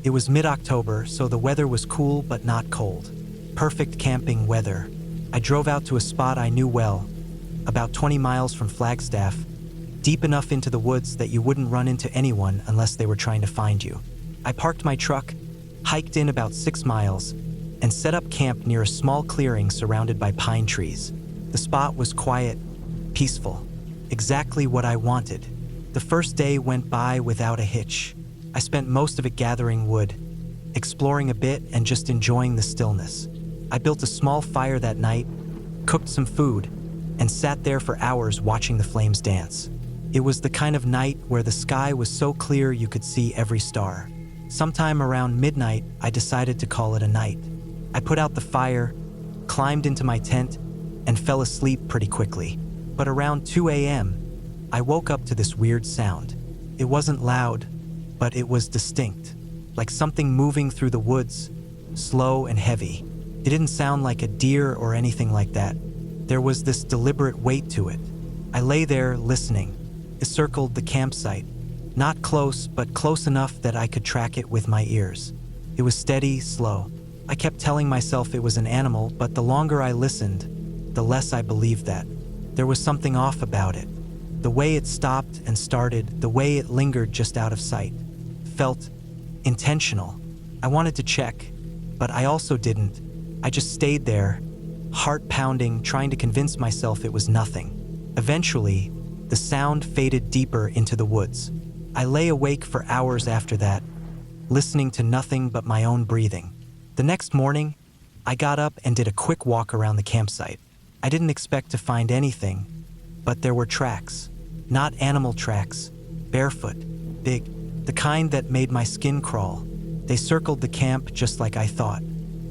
It was mid-October, so the weather was cool but not cold. Perfect camping weather. I drove out to a spot I knew well, about 20 miles from Flagstaff, deep enough into the woods that you wouldn't run into anyone unless they were trying to find you. I parked my truck, hiked in about 6 miles, and set up camp near a small clearing surrounded by pine trees. The spot was quiet, peaceful, exactly what I wanted. The first day went by without a hitch. I spent most of it gathering wood, exploring a bit, and just enjoying the stillness. I built a small fire that night, cooked some food, and sat there for hours watching the flames dance. It was the kind of night where the sky was so clear you could see every star. Sometime around midnight, I decided to call it a night. I put out the fire, climbed into my tent, and fell asleep pretty quickly. But around 2 a.m., I woke up to this weird sound. It wasn't loud, but it was distinct, like something moving through the woods, slow and heavy. It didn't sound like a deer or anything like that. There was this deliberate weight to it. I lay there listening. It circled the campsite, not close, but close enough that I could track it with my ears. It was steady, slow. I kept telling myself it was an animal, but the longer I listened, the less I believed that. There was something off about it. The way it stopped and started, the way it lingered just out of sight, felt intentional. I wanted to check, but I also didn't. I just stayed there, heart pounding, trying to convince myself it was nothing. Eventually, the sound faded deeper into the woods. I lay awake for hours after that, listening to nothing but my own breathing. The next morning, I got up and did a quick walk around the campsite. I didn't expect to find anything, but there were tracks. Not animal tracks, barefoot, big, the kind that made my skin crawl. They circled the camp just like I thought.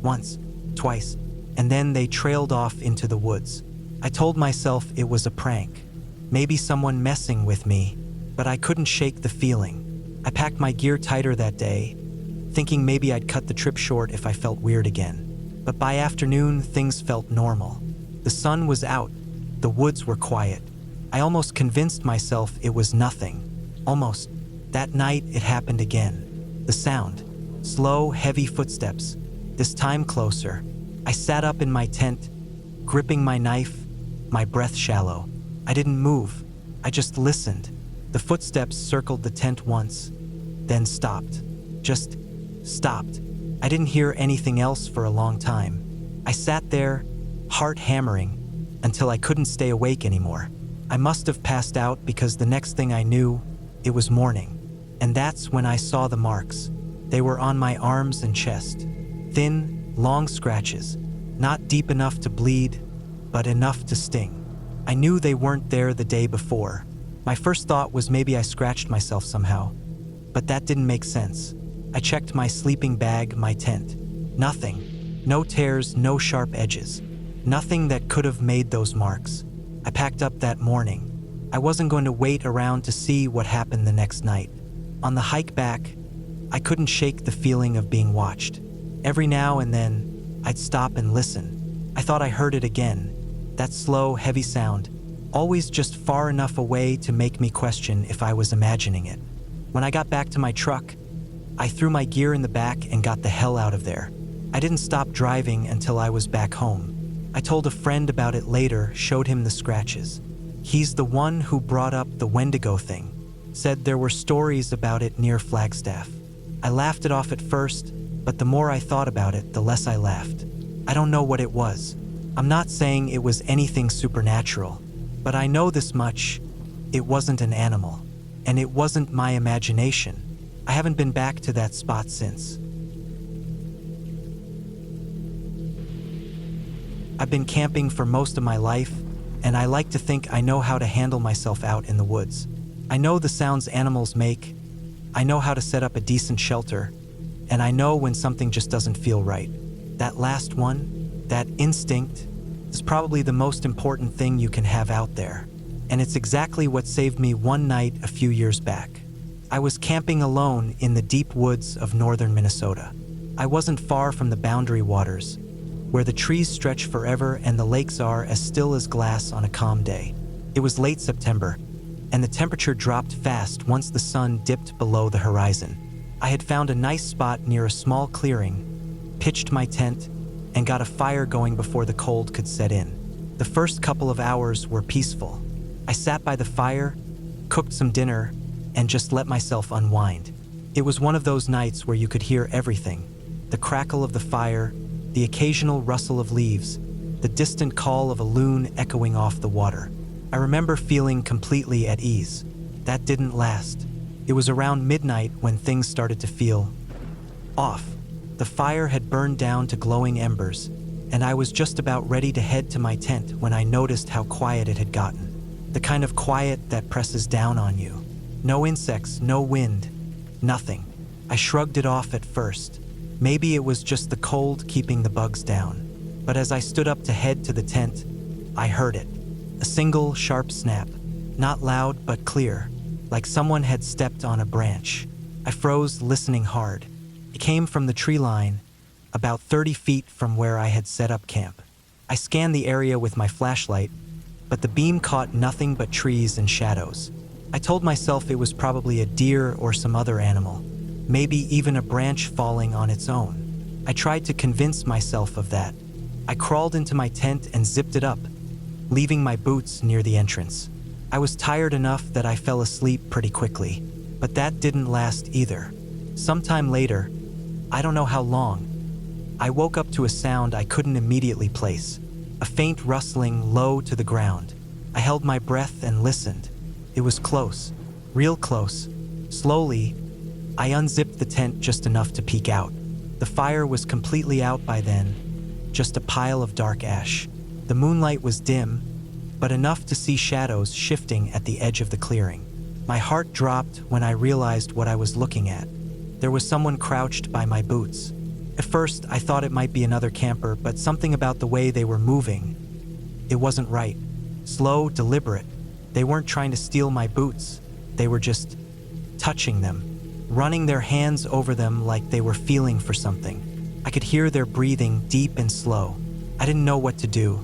Once, twice, and then they trailed off into the woods. I told myself it was a prank, maybe someone messing with me, but I couldn't shake the feeling. I packed my gear tighter that day, thinking maybe I'd cut the trip short if I felt weird again. But by afternoon, things felt normal. The sun was out, the woods were quiet. I almost convinced myself it was nothing. Almost. That night, it happened again. The sound. Slow, heavy footsteps. This time closer. I sat up in my tent, gripping my knife, my breath shallow. I didn't move. I just listened. The footsteps circled the tent once, then stopped. Just stopped. I didn't hear anything else for a long time. I sat there, heart hammering, until I couldn't stay awake anymore. I must have passed out because the next thing I knew, it was morning. And that's when I saw the marks. They were on my arms and chest. Thin, long scratches, not deep enough to bleed, but enough to sting. I knew they weren't there the day before. My first thought was maybe I scratched myself somehow, but that didn't make sense. I checked my sleeping bag, my tent. Nothing. No tears, no sharp edges. Nothing that could have made those marks. I packed up that morning. I wasn't going to wait around to see what happened the next night. On the hike back, I couldn't shake the feeling of being watched. Every now and then, I'd stop and listen. I thought I heard it again. That slow, heavy sound, always just far enough away to make me question if I was imagining it. When I got back to my truck, I threw my gear in the back and got the hell out of there. I didn't stop driving until I was back home. I told a friend about it later, showed him the scratches. He's the one who brought up the Wendigo thing, said there were stories about it near Flagstaff. I laughed it off at first, but the more I thought about it, the less I laughed. I don't know what it was. I'm not saying it was anything supernatural, but I know this much: it wasn't an animal, and it wasn't my imagination. I haven't been back to that spot since. I've been camping for most of my life, and I like to think I know how to handle myself out in the woods. I know the sounds animals make, I know how to set up a decent shelter, and I know when something just doesn't feel right. That last one, that instinct, is probably the most important thing you can have out there. And it's exactly what saved me one night a few years back. I was camping alone in the deep woods of northern Minnesota. I wasn't far from the boundary waters, where the trees stretch forever and the lakes are as still as glass on a calm day. It was late September, and the temperature dropped fast once the sun dipped below the horizon. I had found a nice spot near a small clearing, pitched my tent, and got a fire going before the cold could set in. The first couple of hours were peaceful. I sat by the fire, cooked some dinner, and just let myself unwind. It was one of those nights where you could hear everything: the crackle of the fire, the occasional rustle of leaves, the distant call of a loon echoing off the water. I remember feeling completely at ease. That didn't last. It was around midnight when things started to feel off. The fire had burned down to glowing embers, and I was just about ready to head to my tent when I noticed how quiet it had gotten. The kind of quiet that presses down on you. No insects, no wind, nothing. I shrugged it off at first. Maybe it was just the cold keeping the bugs down. But as I stood up to head to the tent, I heard it. A single sharp snap, not loud but clear, like someone had stepped on a branch. I froze, listening hard. It came from the tree line, about 30 feet from where I had set up camp. I scanned the area with my flashlight, but the beam caught nothing but trees and shadows. I told myself it was probably a deer or some other animal, maybe even a branch falling on its own. I tried to convince myself of that. I crawled into my tent and zipped it up, leaving my boots near the entrance. I was tired enough that I fell asleep pretty quickly, but that didn't last either. Sometime later, I don't know how long, I woke up to a sound I couldn't immediately place. A faint rustling low to the ground. I held my breath and listened. It was close, real close. Slowly, I unzipped the tent just enough to peek out. The fire was completely out by then, just a pile of dark ash. The moonlight was dim, but enough to see shadows shifting at the edge of the clearing. My heart dropped when I realized what I was looking at. There was someone crouched by my boots. At first, I thought it might be another camper, but something about the way they were moving, it wasn't right. Slow, deliberate. They weren't trying to steal my boots. They were just touching them, running their hands over them like they were feeling for something. I could hear their breathing deep and slow. I didn't know what to do.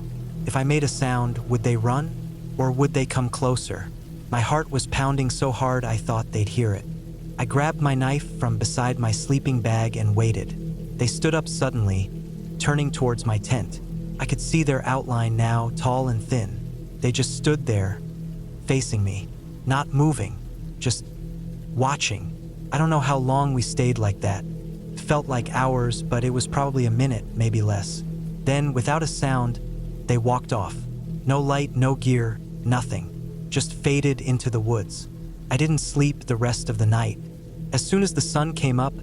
If I made a sound, would they run? Or would they come closer? My heart was pounding so hard I thought they'd hear it. I grabbed my knife from beside my sleeping bag and waited. They stood up suddenly, turning towards my tent. I could see their outline now, tall and thin. They just stood there, facing me, not moving, just watching. I don't know how long we stayed like that. It felt like hours, but it was probably a minute, maybe less. Then, without a sound, they walked off. No light, no gear, nothing. Just faded into the woods. I didn't sleep the rest of the night. As soon as the sun came up,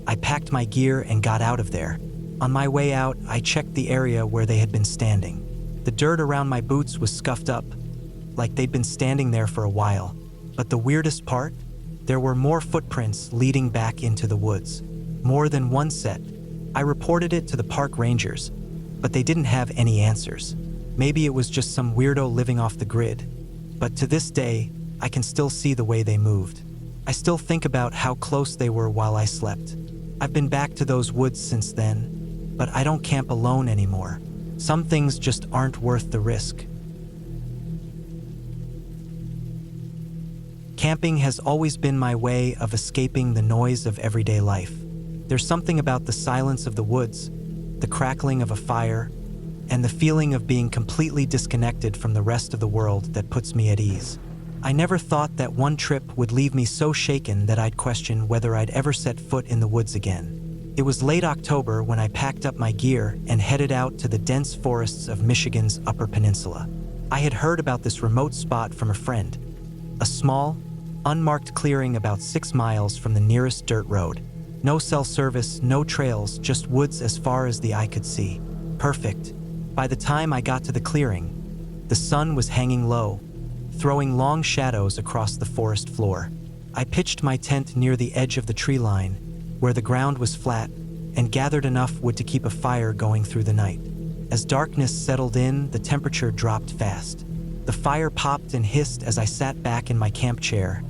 I packed my gear and got out of there. On my way out, I checked the area where they had been standing. The dirt around my boots was scuffed up, like they'd been standing there for a while. But the weirdest part? There were more footprints leading back into the woods. More than one set. I reported it to the park rangers, but they didn't have any answers. Maybe it was just some weirdo living off the grid. But to this day, I can still see the way they moved. I still think about how close they were while I slept. I've been back to those woods since then, but I don't camp alone anymore. Some things just aren't worth the risk. Camping has always been my way of escaping the noise of everyday life. There's something about the silence of the woods, the crackling of a fire, and the feeling of being completely disconnected from the rest of the world that puts me at ease. I never thought that one trip would leave me so shaken that I'd question whether I'd ever set foot in the woods again. It was late October when I packed up my gear and headed out to the dense forests of Michigan's Upper Peninsula. I had heard about this remote spot from a friend, a small, unmarked clearing about 6 miles from the nearest dirt road. No cell service, no trails, just woods as far as the eye could see. Perfect. By the time I got to the clearing, the sun was hanging low, throwing long shadows across the forest floor. I pitched my tent near the edge of the tree line, where the ground was flat, and gathered enough wood to keep a fire going through the night. As darkness settled in, the temperature dropped fast. The fire popped and hissed as I sat back in my camp chair,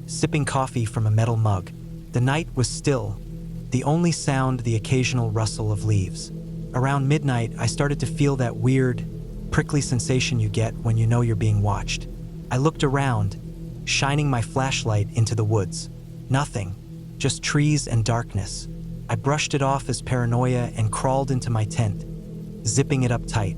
sipping coffee from a metal mug. The night was still, the only sound the occasional rustle of leaves. Around midnight, I started to feel that weird, prickly sensation you get when you know you're being watched. I looked around, shining my flashlight into the woods. Nothing, just trees and darkness. I brushed it off as paranoia and crawled into my tent, zipping it up tight.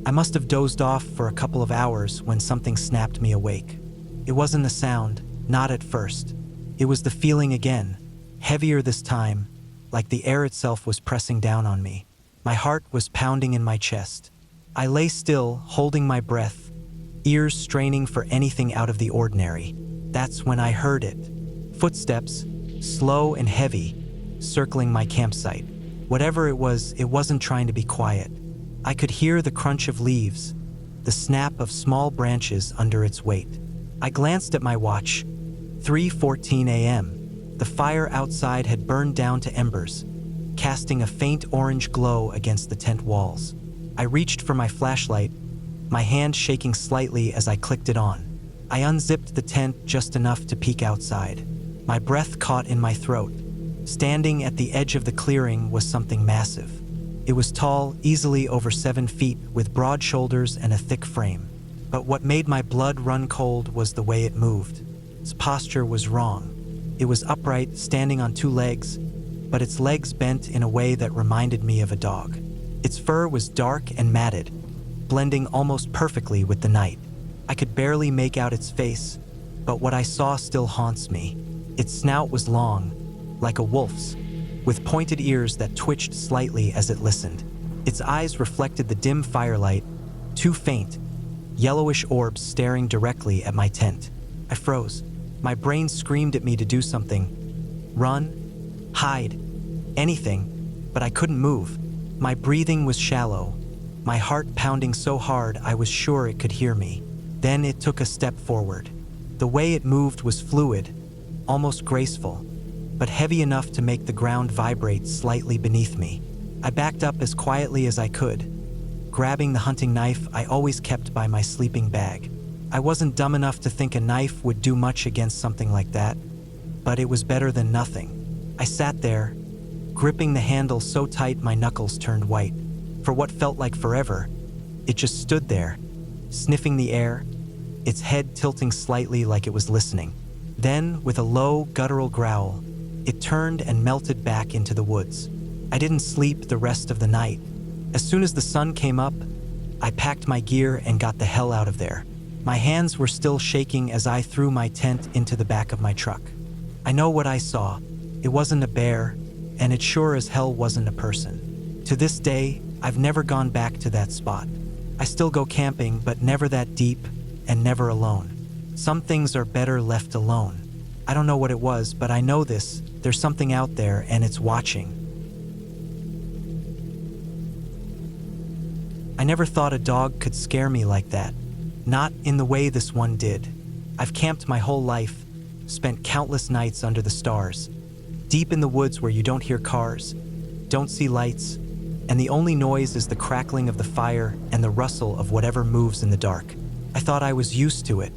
I must have dozed off for a couple of hours when something snapped me awake. It wasn't the sound, not at first. It was the feeling again, heavier this time, like the air itself was pressing down on me. My heart was pounding in my chest. I lay still, holding my breath, ears straining for anything out of the ordinary. That's when I heard it. Footsteps, slow and heavy, circling my campsite. Whatever it wasn't trying to be quiet. I could hear the crunch of leaves, the snap of small branches under its weight. I glanced at my watch. 3:14 a.m. The fire outside had burned down to embers, casting a faint orange glow against the tent walls. I reached for my flashlight, my hand shaking slightly as I clicked it on. I unzipped the tent just enough to peek outside. My breath caught in my throat. Standing at the edge of the clearing was something massive. It was tall, easily over 7 feet, with broad shoulders and a thick frame. But what made my blood run cold was the way it moved. Its posture was wrong. It was upright, standing on 2 legs, but its legs bent in a way that reminded me of a dog. Its fur was dark and matted, blending almost perfectly with the night. I could barely make out its face, but what I saw still haunts me. Its snout was long, like a wolf's, with pointed ears that twitched slightly as it listened. Its eyes reflected the dim firelight, 2 faint, yellowish orbs staring directly at my tent. I froze. My brain screamed at me to do something. Run, hide, anything, but I couldn't move. My breathing was shallow, my heart pounding so hard I was sure it could hear me. Then it took a step forward. The way it moved was fluid, almost graceful, but heavy enough to make the ground vibrate slightly beneath me. I backed up as quietly as I could, grabbing the hunting knife I always kept by my sleeping bag. I wasn't dumb enough to think a knife would do much against something like that, but it was better than nothing. I sat there, gripping the handle so tight my knuckles turned white. For what felt like forever, it just stood there, sniffing the air, its head tilting slightly like it was listening. Then, with a low, guttural growl, it turned and melted back into the woods. I didn't sleep the rest of the night. As soon as the sun came up, I packed my gear and got the hell out of there. My hands were still shaking as I threw my tent into the back of my truck. I know what I saw. It wasn't a bear, and it sure as hell wasn't a person. To this day, I've never gone back to that spot. I still go camping, but never that deep and never alone. Some things are better left alone. I don't know what it was, but I know this. There's something out there and it's watching. I never thought a dog could scare me like that. Not in the way this one did. I've camped my whole life, spent countless nights under the stars, deep in the woods where you don't hear cars, don't see lights, and the only noise is the crackling of the fire and the rustle of whatever moves in the dark. I thought I was used to it,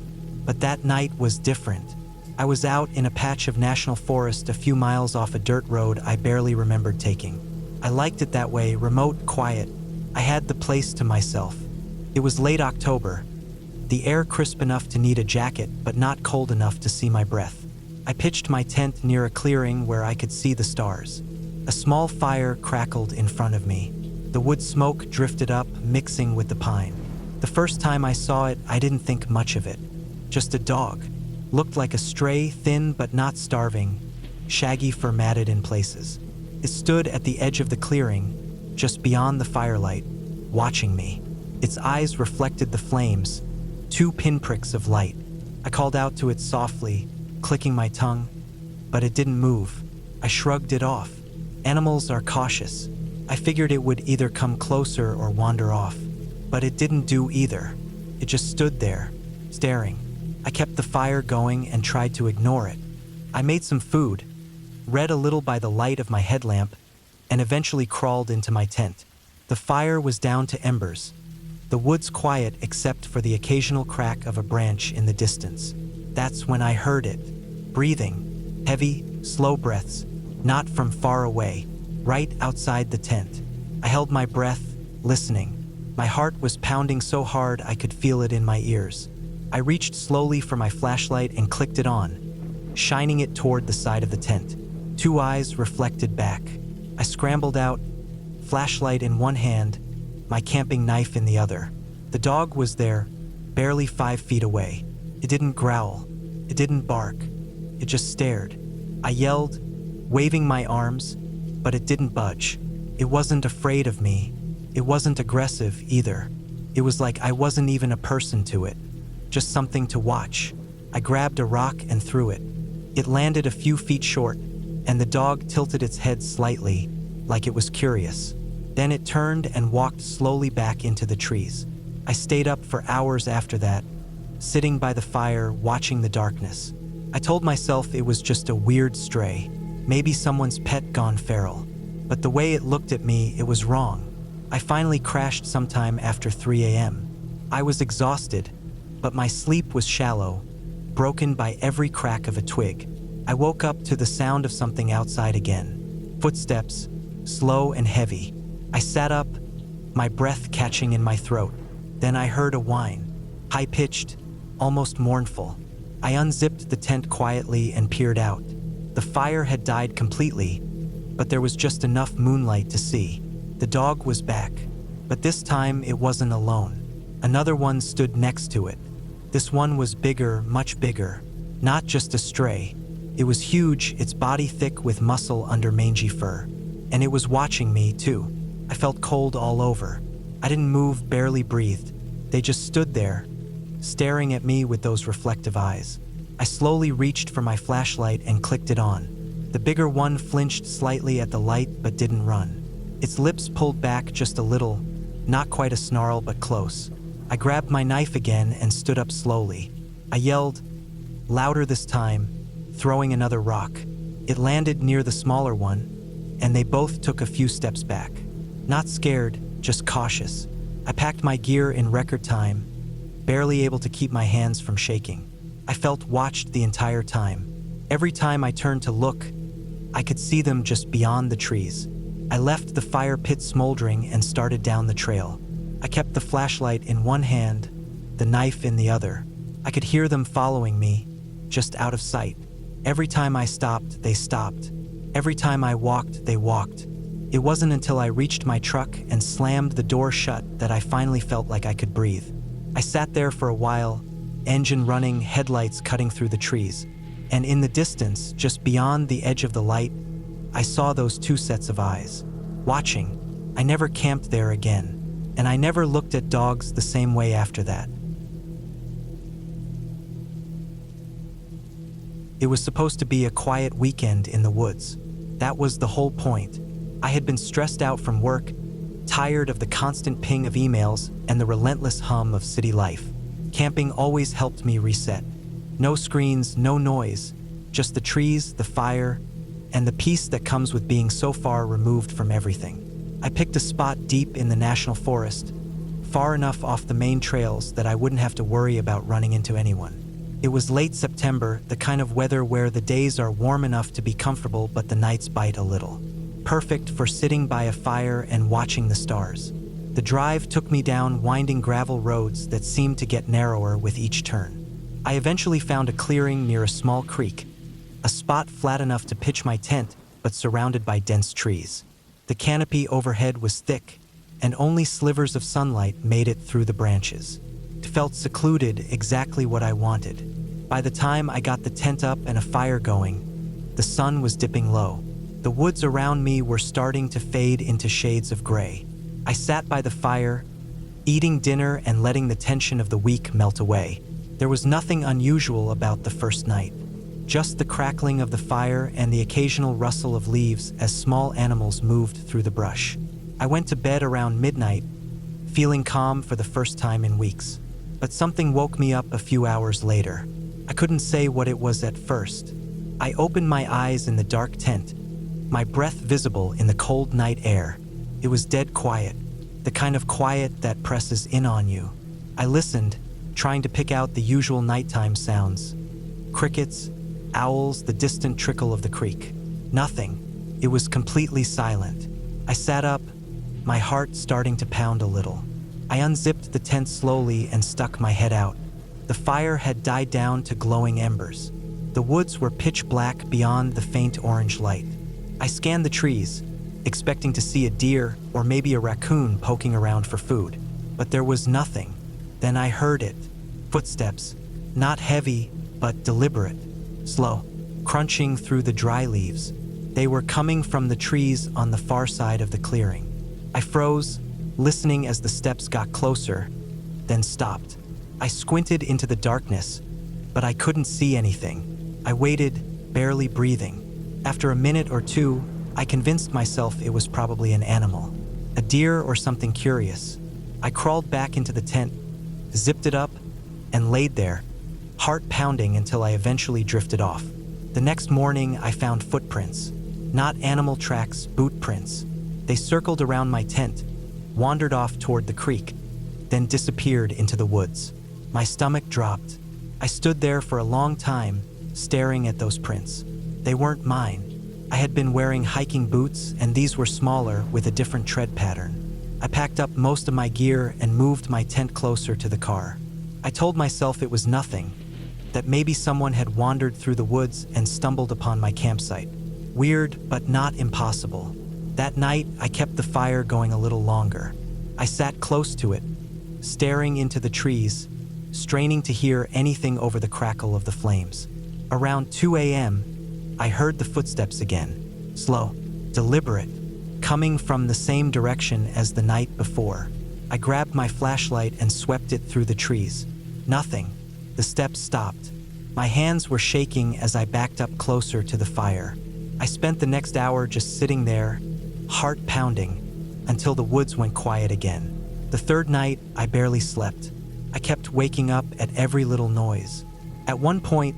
but that night was different. I was out in a patch of national forest a few miles off a dirt road I barely remembered taking. I liked it that way, remote, quiet. I had the place to myself. It was late October, the air crisp enough to need a jacket, but not cold enough to see my breath. I pitched my tent near a clearing where I could see the stars. A small fire crackled in front of me. The wood smoke drifted up, mixing with the pine. The first time I saw it, I didn't think much of it. Just a dog. Looked like a stray, thin but not starving, shaggy fur matted in places. It stood at the edge of the clearing, just beyond the firelight, watching me. Its eyes reflected the flames, 2 pinpricks of light. I called out to it softly, clicking my tongue, but it didn't move. I shrugged it off. Animals are cautious. I figured it would either come closer or wander off, but it didn't do either. It just stood there, staring. I kept the fire going and tried to ignore it. I made some food, read a little by the light of my headlamp, and eventually crawled into my tent. The fire was down to embers, the woods quiet except for the occasional crack of a branch in the distance. That's when I heard it. Breathing, heavy, slow breaths, not from far away, right outside the tent. I held my breath, listening. My heart was pounding so hard I could feel it in my ears. I reached slowly for my flashlight and clicked it on, shining it toward the side of the tent. 2 eyes reflected back. I scrambled out, flashlight in one hand, my camping knife in the other. The dog was there, barely 5 feet away. It didn't growl. It didn't bark. It just stared. I yelled, waving my arms, but it didn't budge. It wasn't afraid of me. It wasn't aggressive either. It was like I wasn't even a person to it, just something to watch. I grabbed a rock and threw it. It landed a few feet short, and the dog tilted its head slightly, like it was curious. Then it turned and walked slowly back into the trees. I stayed up for hours after that, sitting by the fire, watching the darkness. I told myself it was just a weird stray, maybe someone's pet gone feral. But the way it looked at me, it was wrong. I finally crashed sometime after 3 a.m. I was exhausted, but my sleep was shallow, broken by every crack of a twig. I woke up to the sound of something outside again. Footsteps, slow and heavy. I sat up, my breath catching in my throat. Then I heard a whine, high-pitched, almost mournful. I unzipped the tent quietly and peered out. The fire had died completely, but there was just enough moonlight to see. The dog was back, but this time it wasn't alone. Another one stood next to it. This one was bigger, much bigger. Not just a stray. It was huge, its body thick with muscle under mangy fur. And it was watching me, too. I felt cold all over. I didn't move, barely breathed. They just stood there, staring at me with those reflective eyes. I slowly reached for my flashlight and clicked it on. The bigger one flinched slightly at the light but didn't run. Its lips pulled back just a little, not quite a snarl but close. I grabbed my knife again and stood up slowly. I yelled, louder this time, throwing another rock. It landed near the smaller one, and they both took a few steps back. Not scared, just cautious. I packed my gear in record time, barely able to keep my hands from shaking. I felt watched the entire time. Every time I turned to look, I could see them just beyond the trees. I left the fire pit smoldering and started down the trail. I kept the flashlight in one hand, the knife in the other. I could hear them following me, just out of sight. Every time I stopped, they stopped. Every time I walked, they walked. It wasn't until I reached my truck and slammed the door shut that I finally felt like I could breathe. I sat there for a while, engine running, headlights cutting through the trees. And in the distance, just beyond the edge of the light, I saw those 2 sets of eyes, watching. I never camped there again, and I never looked at dogs the same way after that. It was supposed to be a quiet weekend in the woods. That was the whole point. I had been stressed out from work, tired of the constant ping of emails and the relentless hum of city life. Camping always helped me reset. No screens, no noise, just the trees, the fire, and the peace that comes with being so far removed from everything. I picked a spot deep in the national forest, far enough off the main trails that I wouldn't have to worry about running into anyone. It was late September, the kind of weather where the days are warm enough to be comfortable but the nights bite a little. Perfect for sitting by a fire and watching the stars. The drive took me down winding gravel roads that seemed to get narrower with each turn. I eventually found a clearing near a small creek, a spot flat enough to pitch my tent, but surrounded by dense trees. The canopy overhead was thick, and only slivers of sunlight made it through the branches. It felt secluded, exactly what I wanted. By the time I got the tent up and a fire going, the sun was dipping low. The woods around me were starting to fade into shades of gray. I sat by the fire, eating dinner and letting the tension of the week melt away. There was nothing unusual about the first night. Just the crackling of the fire and the occasional rustle of leaves as small animals moved through the brush. I went to bed around midnight, feeling calm for the first time in weeks. But something woke me up a few hours later. I couldn't say what it was at first. I opened my eyes in the dark tent, my breath visible in the cold night air. It was dead quiet, the kind of quiet that presses in on you. I listened, trying to pick out the usual nighttime sounds. Crickets, owls, the distant trickle of the creek. Nothing. It was completely silent. I sat up, my heart starting to pound a little. I unzipped the tent slowly and stuck my head out. The fire had died down to glowing embers. The woods were pitch black beyond the faint orange light. I scanned the trees, expecting to see a deer or maybe a raccoon poking around for food. But there was nothing. Then I heard it. Footsteps, not heavy, but deliberate, slow, crunching through the dry leaves. They were coming from the trees on the far side of the clearing. I froze, listening as the steps got closer, then stopped. I squinted into the darkness, but I couldn't see anything. I waited, barely breathing. After a minute or two, I convinced myself it was probably an animal, a deer or something curious. I crawled back into the tent, zipped it up, and laid there, heart pounding until I eventually drifted off. The next morning, I found footprints, not animal tracks, boot prints. They circled around my tent, wandered off toward the creek, then disappeared into the woods. My stomach dropped. I stood there for a long time, staring at those prints. They weren't mine. I had been wearing hiking boots, and these were smaller with a different tread pattern. I packed up most of my gear and moved my tent closer to the car. I told myself it was nothing, that maybe someone had wandered through the woods and stumbled upon my campsite. Weird, but not impossible. That night, I kept the fire going a little longer. I sat close to it, staring into the trees, straining to hear anything over the crackle of the flames. Around 2 a.m., I heard the footsteps again, slow, deliberate, coming from the same direction as the night before. I grabbed my flashlight and swept it through the trees. Nothing. The steps stopped. My hands were shaking as I backed up closer to the fire. I spent the next hour just sitting there, heart pounding, until the woods went quiet again. The third night, I barely slept. I kept waking up at every little noise. At one point,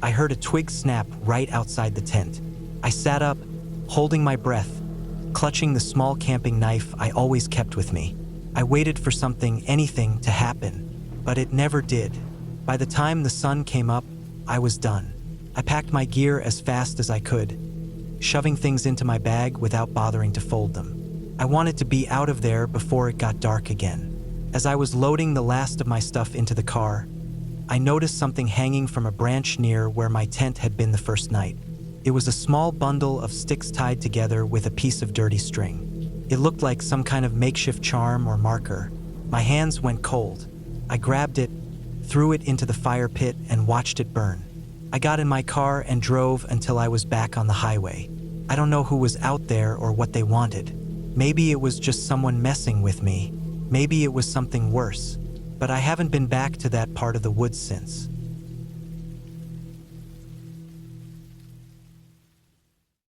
I heard a twig snap right outside the tent. I sat up, holding my breath, clutching the small camping knife I always kept with me. I waited for something, anything, to happen, but it never did. By the time the sun came up, I was done. I packed my gear as fast as I could, shoving things into my bag without bothering to fold them. I wanted to be out of there before it got dark again. As I was loading the last of my stuff into the car, I noticed something hanging from a branch near where my tent had been the first night. It was a small bundle of sticks tied together with a piece of dirty string. It looked like some kind of makeshift charm or marker. My hands went cold. I grabbed it, threw it into the fire pit, and watched it burn. I got in my car and drove until I was back on the highway. I don't know who was out there or what they wanted. Maybe it was just someone messing with me. Maybe it was something worse. But I haven't been back to that part of the woods since.